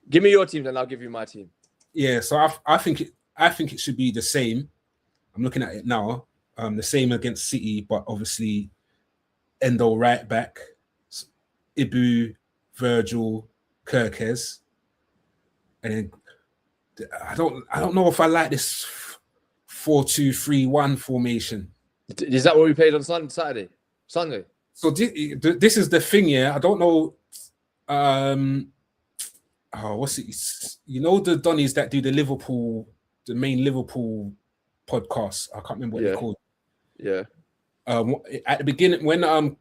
Give me your team, then I'll give you my team. Yeah, so I think it should be the same. I'm looking at it now. The same against City, but obviously Endo right back, Ibu, Virgil, Kirkes, and then I don't know if I like this 4-2-3-1 formation. Is that what we played on Sunday? So this is the thing, yeah. I don't know. What's it? You know the Donnies that do the main Liverpool podcast. I can't remember what they're called. Yeah. At the beginning, when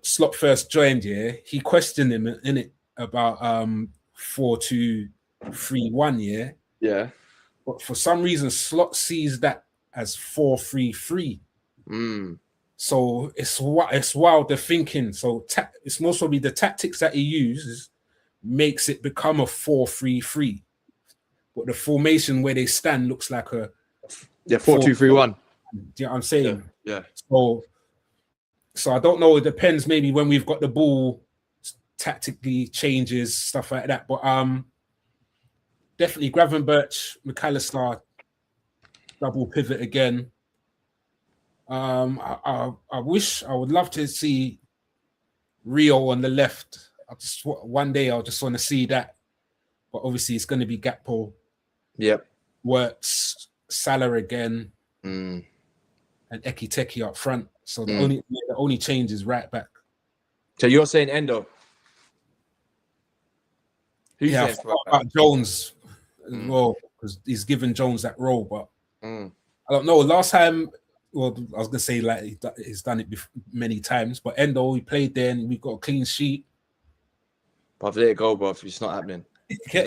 Slot first joined, he questioned him in it about 4-2-3-1, yeah. Yeah. But for some reason, Slot sees that as 4-3-3. So it's wild the thinking. So it's most probably the tactics that he uses makes it become a 4-3-3, but the formation where they stand looks like a 4-2-3-1. Do you know what I'm saying? Yeah. So I don't know. It depends. Maybe when we've got the ball, tactically changes stuff like that. But definitely Gravenberch, McAllister, double pivot again. I would love to see Rio on the left. One day I'll just want to see that, but obviously it's going to be Gakpo. Yep. Works, Salah again, and Ekiteke up front. So the only change is right back. So you're saying Endo? I forgot about Jones as well, because he's given Jones that role, but I don't know. Last time, well, I was gonna say like he's done it many times, but Endo, he played there and we got a clean sheet. Bruv, let it go, bruv. It's not happening. Get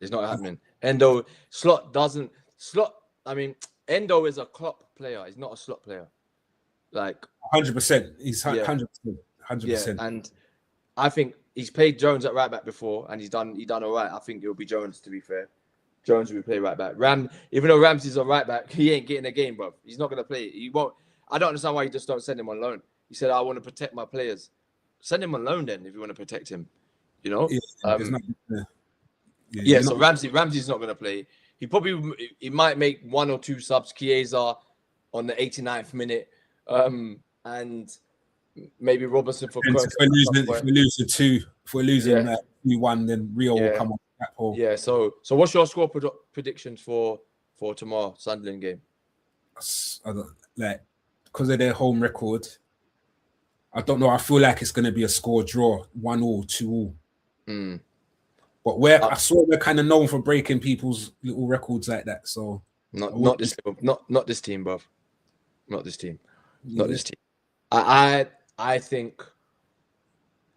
It's not happening. Endo Slot doesn't slot. I mean, Endo is a Klopp player. He's not a slot player. Like 100%. He's Yeah. 100%. yeah, 100%. and I think he's played Jones at right back before, and he done all right. I think it'll be Jones, to be fair. Jones will play right back. Even though Ramsey's a right back, he ain't getting a game, bro. He's not gonna play. He won't. I don't understand why you just don't send him on loan. He said, "I want to protect my players." Send him on loan then, if you want to protect him. You know. So Ramsey's not gonna play. He might make one or two subs. Chiesa on the 89th minute, and maybe Robertson for. If we're losing 2-1, then Rio will come on that pole. Yeah. So what's your score predictions for tomorrow Sunderland game? I don't, because of their home record. I don't know. I feel like it's going to be a score draw, 1-1, 2-2. But I saw we're kind of known for breaking people's little records like that. So not this team, bruv. Not this team. Not this team. I think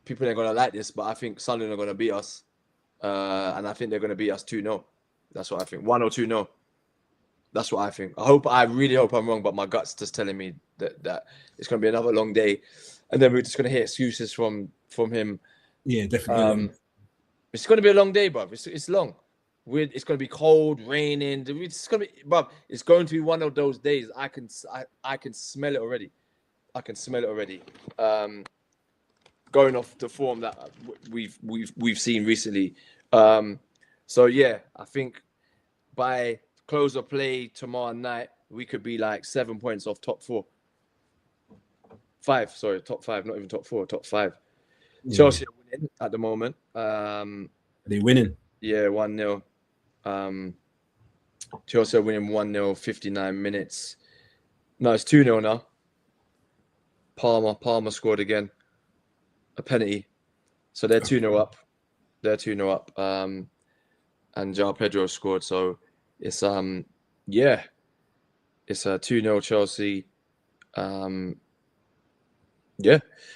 people ain't gonna like this, but I think Sunderland are gonna beat us, and I think they're gonna beat us 2-0. That's what I think. 1 or 2-0. That's what I think. I really hope I'm wrong, but my gut's just telling me that it's gonna be another long day, and then we're just gonna hear excuses from him. Yeah, definitely. It's gonna be a long day, bruv. It's long. It's gonna be cold, raining. It's gonna be, bruv. It's going to be one of those days. I can smell it already. Going off the form that we've seen recently. So yeah, I think by close of play tomorrow night, we could be like 7 points off top 4. 5, sorry, top 5, not even top 4, top 5. Yeah. Chelsea are winning at the moment. Are they winning? Yeah, 1-0. Chelsea are winning 1-0, 59 minutes. No, it's 2-0 now. Palmer scored again. A penalty. So they're 2-0 up. And João Pedro scored. So it's it's a 2-0 Chelsea.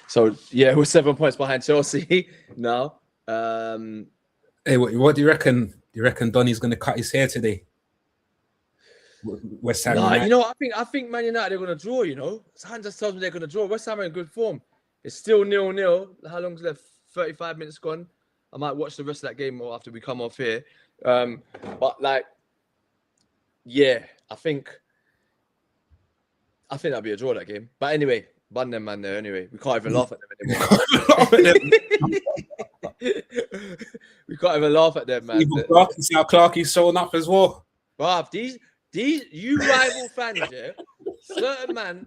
So we're 7 points behind Chelsea now. Hey, what do you reckon? Do you reckon Donny's going to cut his hair today? West Ham. Nah, you know, I think Man United are going to draw. You know, Hans just tells me they're going to draw. West Ham are in good form. It's still 0-0. How long's left? 35 minutes gone. I might watch the rest of that game after we come off here. But like, yeah, I think that'll be a draw, that game. But anyway, bun them, man. There anyway, we can't even laugh at them anymore. We can't even laugh at them, man. See how Clarkie's showing up as well. Bruv, these you rival fans, yeah. Certain man,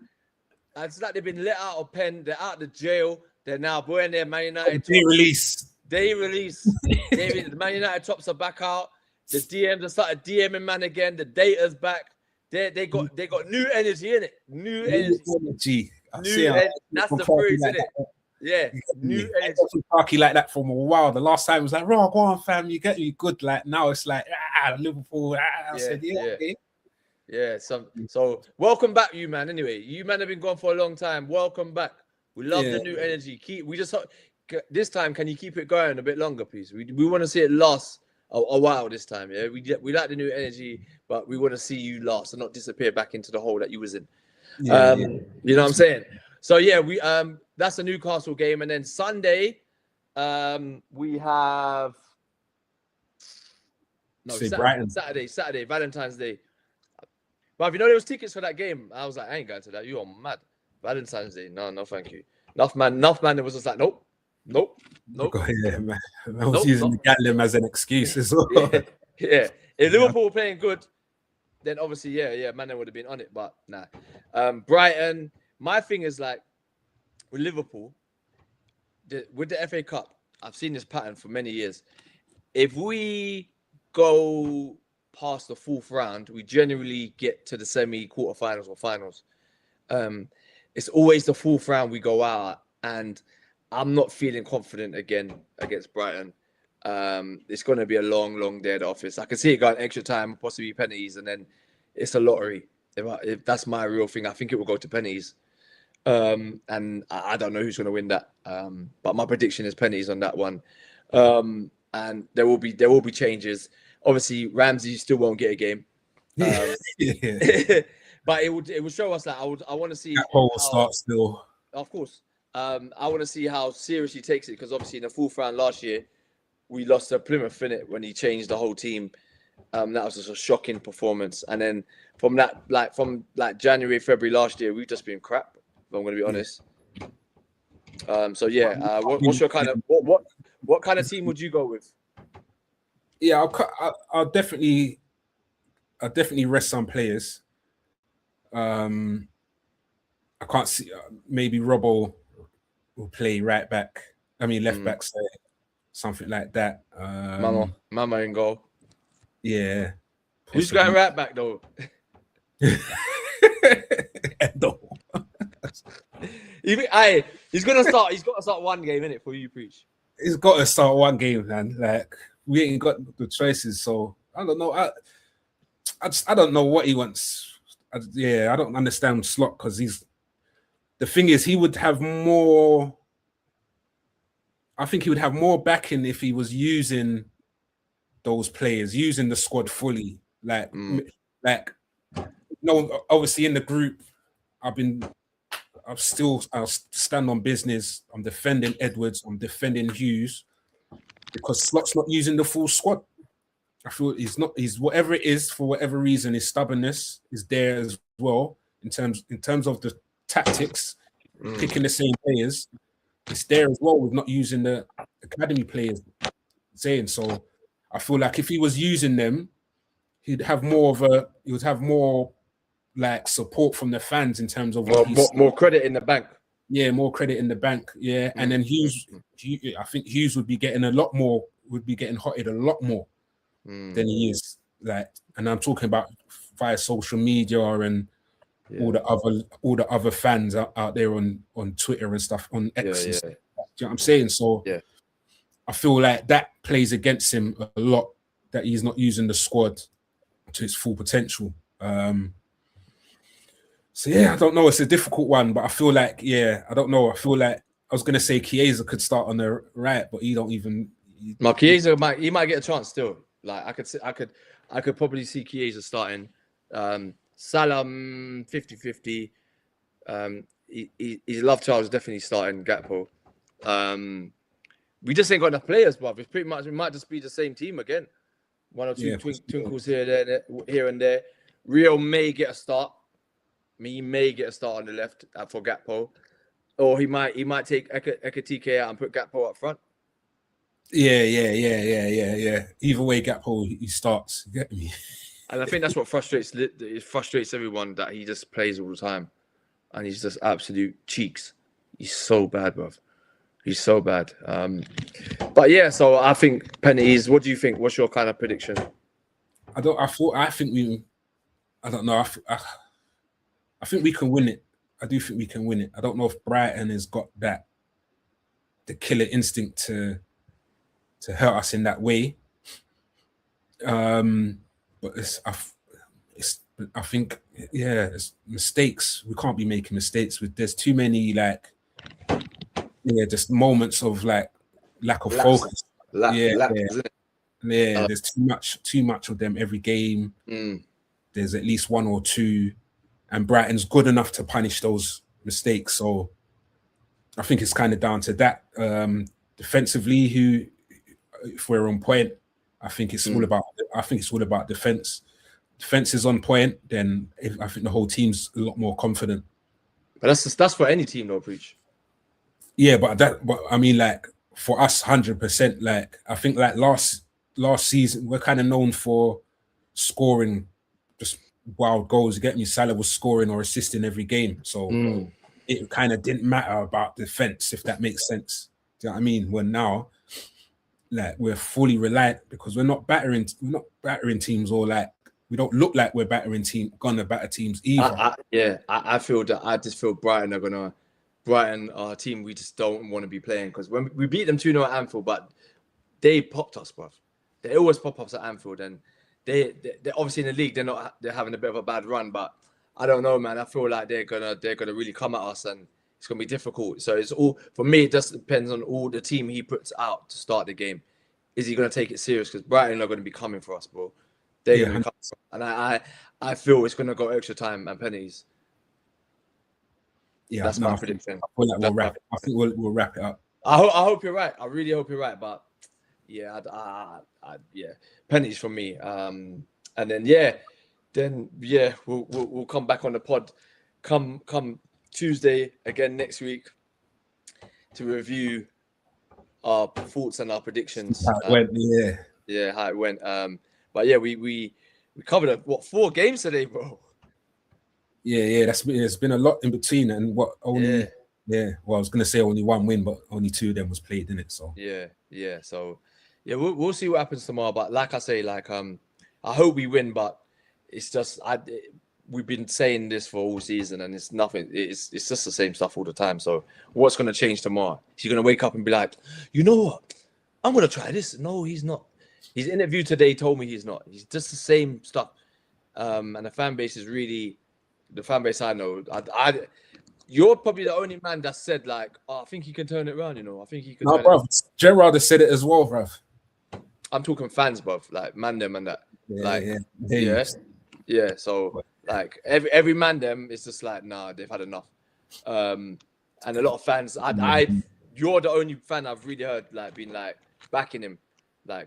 it's like they've been let out of pen. They're out of the jail. They're now wearing their Man United. They release. The Man United tops are back out. The DMs have started DMing man again. The data's back. They got new energy in it. New energy. That's the phrase, isn't it? Yeah, new energy. Clarkie like that for a while. The last time it was like, "Raw, go on, fam, you get me good." Like now it's like, Liverpool. I said, okay. Yeah. So welcome back, you man. Anyway, you man have been gone for a long time. Welcome back. We love the new energy. This time, can you keep it going a bit longer, please? We want to see it last a while this time. Yeah, we like the new energy, but we want to see you last and not disappear back into the hole that you was in. You know what I'm saying? So yeah, we that's a Newcastle game, and then Sunday, we have Saturday, Valentine's Day. But if you know there was tickets for that game, I was like, I ain't going to that. You are mad. Valentine's Day, no, thank you. Enough man. It was just like, nope. Yeah, man. I was using the Gatlin as an excuse as well. Yeah. If Liverpool were playing good, then obviously, man, would have been on it. But nah. Brighton. My thing is like with Liverpool, with the FA Cup, I've seen this pattern for many years. If we go past the 4th round, we generally get to the semi-quarterfinals or finals. It's always the 4th round we go out, and I'm not feeling confident again against Brighton. It's going to be a long day at the office. I can see it going extra time, possibly penalties, and then it's a lottery. If that's my real thing, I think it will go to penalties. And I don't know who's going to win that. But my prediction is penalties on that one. And there will be changes. Obviously, Ramsey still won't get a game. Yeah. But it would show us that I want to see That whole start still. Of course. I want to see how serious he takes it, because obviously in the fourth round last year, we lost to Plymouth in it when he changed the whole team. That was just a shocking performance. And then from January, February last year, we've just been crap, if I'm going to be honest. So yeah, what's your kind of what kind of team would you go with? Yeah, I'll definitely rest some players. I can't see maybe Robbo will play right back. I mean left back, so something like that. Mama in goal. Yeah. Who's going right back though? He's gonna start. He's got to start one game in it for you, preach. He's got to start one game, man. Like we ain't got the choices, so I don't know. I don't know what he wants. I don't understand Slot, because the thing is he would have more. I think he would have more backing if he was using those players, using the squad fully. Obviously in the group, I'll stand on business. I'm defending Edwards. I'm defending Hughes, because Slot's not using the full squad. I feel he's whatever it is, for whatever reason, his stubbornness is there as well in terms of the tactics, picking the same players. It's there as well with not using the academy players. So I feel like if he was using them, he would have more like support from the fans in terms of more credit in the bank. Yeah, more credit in the bank. Yeah, and then Hughes, I think Hughes would be getting hotted a lot more than he is. Like, and I'm talking about via social media and all the other fans out there on Twitter and stuff, on X. And stuff. Do you know what I'm saying? So I feel like that plays against him a lot, that he's not using the squad to its full potential. So yeah, I don't know. It's a difficult one, but I feel like I don't know. I feel like I was gonna say Chiesa could start on the right, but he don't even. Chiesa might get a chance still. Like I could probably see Chiesa starting. Salam 50-50. His love child is definitely starting Gakpo. We just ain't got enough players, bruv. It's pretty much, it might just be the same team again. One or two twinkles here and there. Rio may get a start. He may get a start on the left for Gakpo, or he might take Ekatike out and put Gakpo up front. Yeah. Either way, Gakpo he starts. You get me? And I think that's what frustrates everyone, that he just plays all the time, and he's just absolute cheeks. He's so bad, bruv. He's so bad. But yeah, so I think penalties. What do you think? What's your kind of prediction? I think we can win it. I do think we can win it. I don't know if Brighton has got the killer instinct to hurt us in that way. But I think it's mistakes. We can't be making mistakes. There's too many just moments of lack of focus. There's too much of them every game. There's at least one or two, and Brighton's good enough to punish those mistakes. So I think it's kind of down to that. Defensively, if we're on point, I think it's all about defense. Defense is on point, then I think the whole team's a lot more confident. But that's for any team, though, Preach. Yeah, but I mean, like for us, 100%. Like I think, like last season, we're kind of known for scoring just wild goals. You get me? Salah was scoring or assisting every game, so it kind of didn't matter about defense, if that makes sense. Do you know what I mean? When now, like, we're fully reliant, because we're not battering teams, or like we don't look like we're gonna batter teams either. I feel that. I just feel Brighton are a team we just don't want to be playing, because when we beat them 2-0 at Anfield, but they popped us, bruv. They always pop us at Anfield, and they're obviously in the league. They're having a bit of a bad run, but I don't know, man. I feel like they're gonna really come at us, and it's gonna be difficult. So it's all for me. It just depends on all the team he puts out to start the game. Is he gonna take it serious? Because Brighton are gonna be coming for us, bro. They're gonna be coming for us. And I feel it's gonna go extra time and penalties. Yeah, that's my prediction. I feel like we'll wrap it. I think we'll wrap it up. I hope you're right. I really hope you're right. But yeah, penalties from me. And then we'll come back on the pod. Come Tuesday again next week to review our thoughts and our predictions. How it went, how it went. But yeah, we covered 4 games today, bro. Yeah, there's been a lot in between, and what only well, I was gonna say only 1 win, but only 2 of them was played, didn't it? So yeah. So yeah, we'll see what happens tomorrow. But like I say, I hope we win, but it's just we've been saying this for all season, and it's nothing. It's just the same stuff all the time. So what's gonna change tomorrow? Is he gonna wake up and be like, you know what? I'm gonna try this. No, he's not. His interview today told me he's not. He's just the same stuff. And the fan base is really the fan base I know. You're probably the only man that said I think he can turn it around. I think he can. No, bro. Gerrard has said it as well, bro. I'm talking fans, bro. Like man, them and that. So every man, them is just like, nah, they've had enough. And a lot of fans, you're the only fan I've really heard being backing him.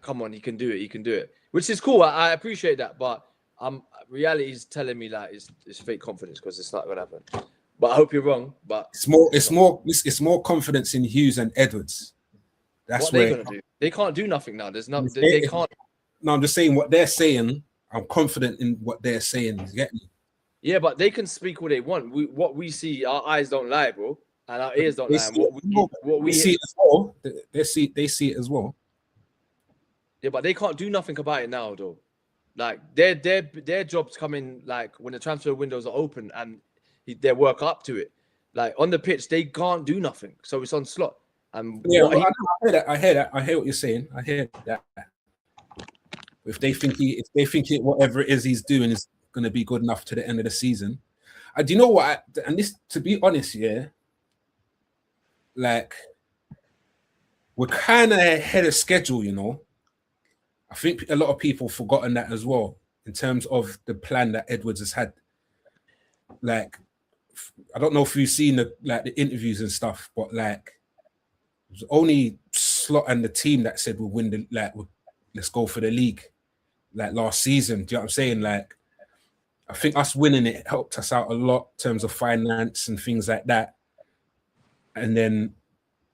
Come on, he can do it. He can do it, which is cool. I appreciate that, but reality is telling me it's fake confidence because it's not gonna happen. But I hope you're wrong. But it's more confidence in Hughes and Edwards. That's what they're gonna do. They can't do nothing now. There's nothing. They can't. No, I'm just saying what they're saying. I'm confident in what they're saying. You get me? Yeah, but they can speak what they want. What we see, our eyes don't lie, bro, and our ears don't lie. What we see it as well. They see it as well. Yeah, but they can't do nothing about it now, though. Their jobs come in when the transfer windows are open and they work up to it. On the pitch, they can't do nothing, so it's on slot. And I hear that. I hear what you're saying. I hear that. If they think whatever it is he's doing is going to be good enough to the end of the season, do you know what? And this, to be honest, we're kind of ahead of schedule, I think a lot of people forgotten that as well in terms of the plan that Edwards has had. I don't know if you've seen the interviews and stuff, but it was only Slot and the team that said we'll win let's go for the league last season. Do you know what I'm saying? I think us winning it helped us out a lot in terms of finance and things like that. And then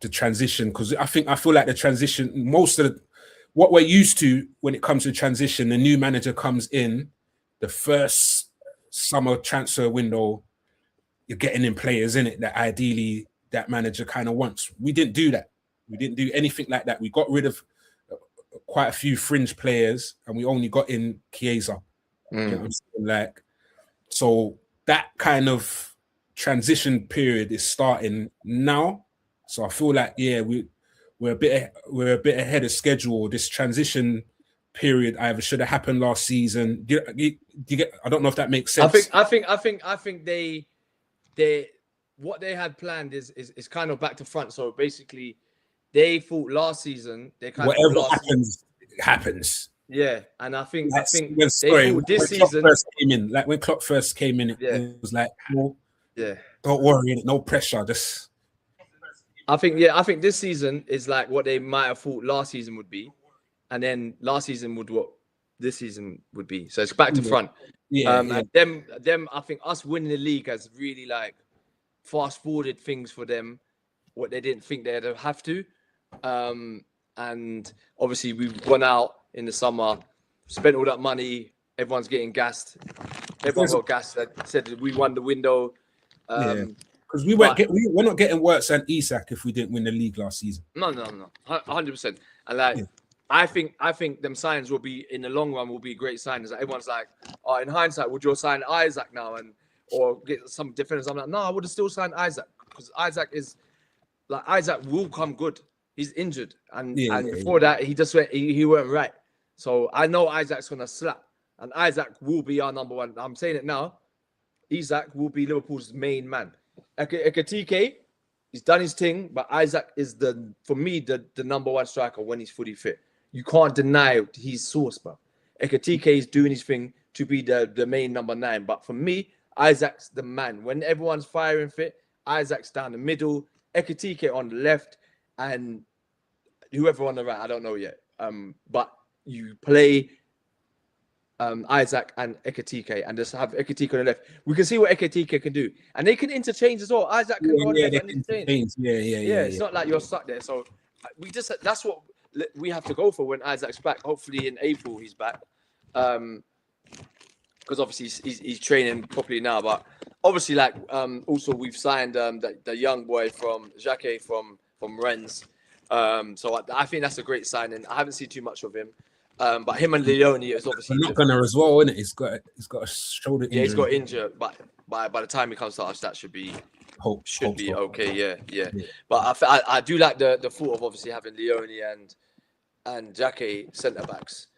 the transition, because I feel like the transition, most of what we're used to when it comes to transition, the new manager comes in, the first summer transfer window, you're getting in players in it that ideally that manager kind of wants. We didn't do that. We didn't do anything like that. We got rid of quite a few fringe players, and we only got in Chiesa. You know what I'm saying? So that kind of transition period is starting now. So I feel we're a bit ahead of schedule. This transition period either should have happened last season. Do you get? I don't know if that makes sense. I think they what they had planned is kind of back to front. So basically, they thought last season whatever happens. Yeah, and I think when this season first came in, when Klopp first came in, it was don't worry, no pressure. Just I think this season is what they might have thought last season would be, and then last season would what this season would be. So it's back to front. And them, I think us winning the league has really fast forwarded things for them, what they didn't think they'd have to. And obviously we've gone out in the summer, spent all that money. Everyone's getting gassed. Everyone got gassed. That said we won the window. Because we're not getting worse than Isak if we didn't win the league last season. No, 100%. And I think them signs will be in the long run will be great signings. Everyone's in hindsight, would you sign Isaac now or get some defenders? I'm no, I would have still signed Isaac because Isaac is Isaac will come good. He's injured, and before that he just he weren't right. So I know Isaac's gonna slap, and Isaac will be our number one. I'm saying it now. Isaac will be Liverpool's main man. Ekatike he's done his thing, but Isaac is for me the number one striker when he's fully fit. You can't deny his source, bro. Ekatike is doing his thing to be the main number 9, but for me, Isaac's the man. When everyone's firing fit, Isaac's down the middle, Ekatike on the left, and whoever on the right, I don't know yet. But you play Isaac and Ekatike and just have Ekatike on the left. We can see what Ekatike can do. And they can interchange as well. Isaac can go on left and interchange. Yeah, it's not like you're stuck there. So that's what we have to go for when Isaac's back. Hopefully in April he's back. Because obviously he's training properly now. But obviously, like also we've signed the young boy from Jacques from Rennes. So I think that's a great signing. I haven't seen too much of him. But him and Leone is obviously not gonna as well, isn't it? He's got a shoulder injury. Yeah, he's got injured, but by the time he comes to us, that should be okay. Yeah. But I do like the thought of obviously having Leone and Jacque centre backs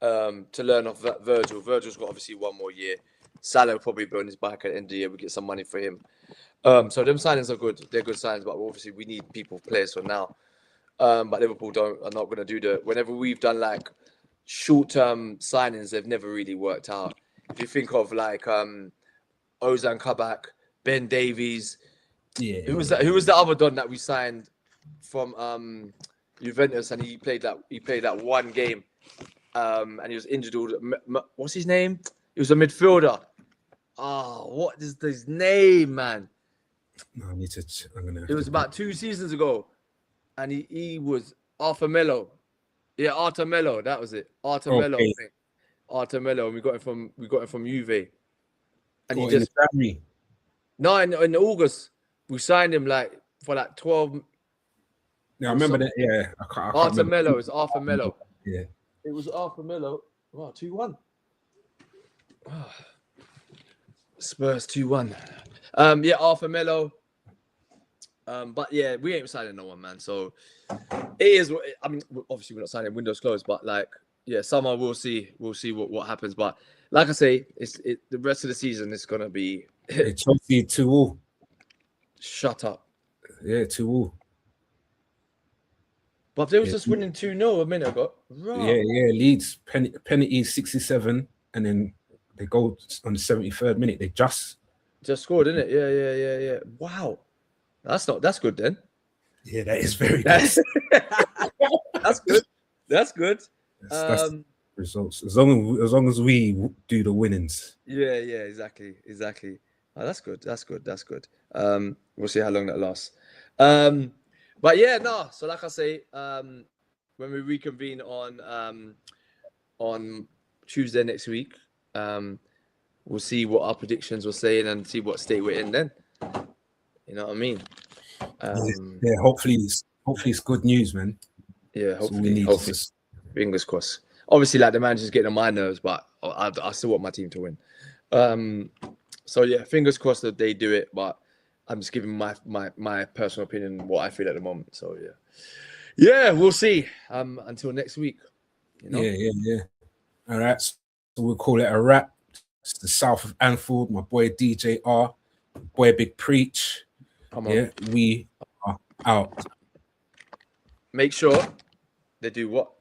to learn off Virgil. Virgil's got obviously one more year. Salah will probably be on his back at the end of the year. We get some money for him. So them signings are good. They're good signings, but obviously we need players for now. But Liverpool are not going to do whenever we've done like short-term signings, they've never really worked out. If you think of like Ozan Kabak, Ben Davies, who was the other Don that we signed from Juventus, and he played that one game, and he was injured. What's his name? He was a midfielder. What is his name, man? No, I need to. It was about 2 seasons ago, and he was Arthur Melo. Yeah, Arthur Melo, that was it. Arthur Melo, I think. Arthur Melo, and we got him from Juve. And he just in in August we signed him like for like 12. Yeah, I remember that. Yeah, I can't Arthur Melo is Arthur Melo. Yeah, it was Arthur Melo. Wow, 2-1. Spurs 2-1. Yeah, Arthur Melo. But yeah, we ain't signing no one, man. So it is. I mean, obviously we're not signing, windows closed, but like, yeah, summer we'll see what happens. But like I say, the rest of the season is gonna be Chelsea 2-2. Shut up. Yeah, 2-2. But they was just winning 2-0 a minute ago. Right. Yeah. Leeds penalty 67, and then they go on the 73rd minute. They just scored, didn't it? Yeah. Wow. That's good then. Yeah, that is very good. That's good. That's good. That's results. As long as we do the winnings. Yeah, exactly. Oh, that's good. We'll see how long that lasts. But yeah, no. So like I say, when we reconvene on Tuesday next week, we'll see what our predictions were saying and see what state we're in then. You know what I mean? Yeah. Hopefully it's good news, man. Yeah. Hopefully. Fingers crossed. Obviously, like the manager's getting on my nerves, but I still want my team to win. So yeah, fingers crossed that they do it. But I'm just giving my personal opinion, what I feel at the moment. So yeah, we'll see. Until next week. You know? Yeah. All right. So we'll call it a wrap. It's the south of Anfield. My boy DJ R. Boy Big Preach. Come on. Yeah, we are out. Make sure they do what?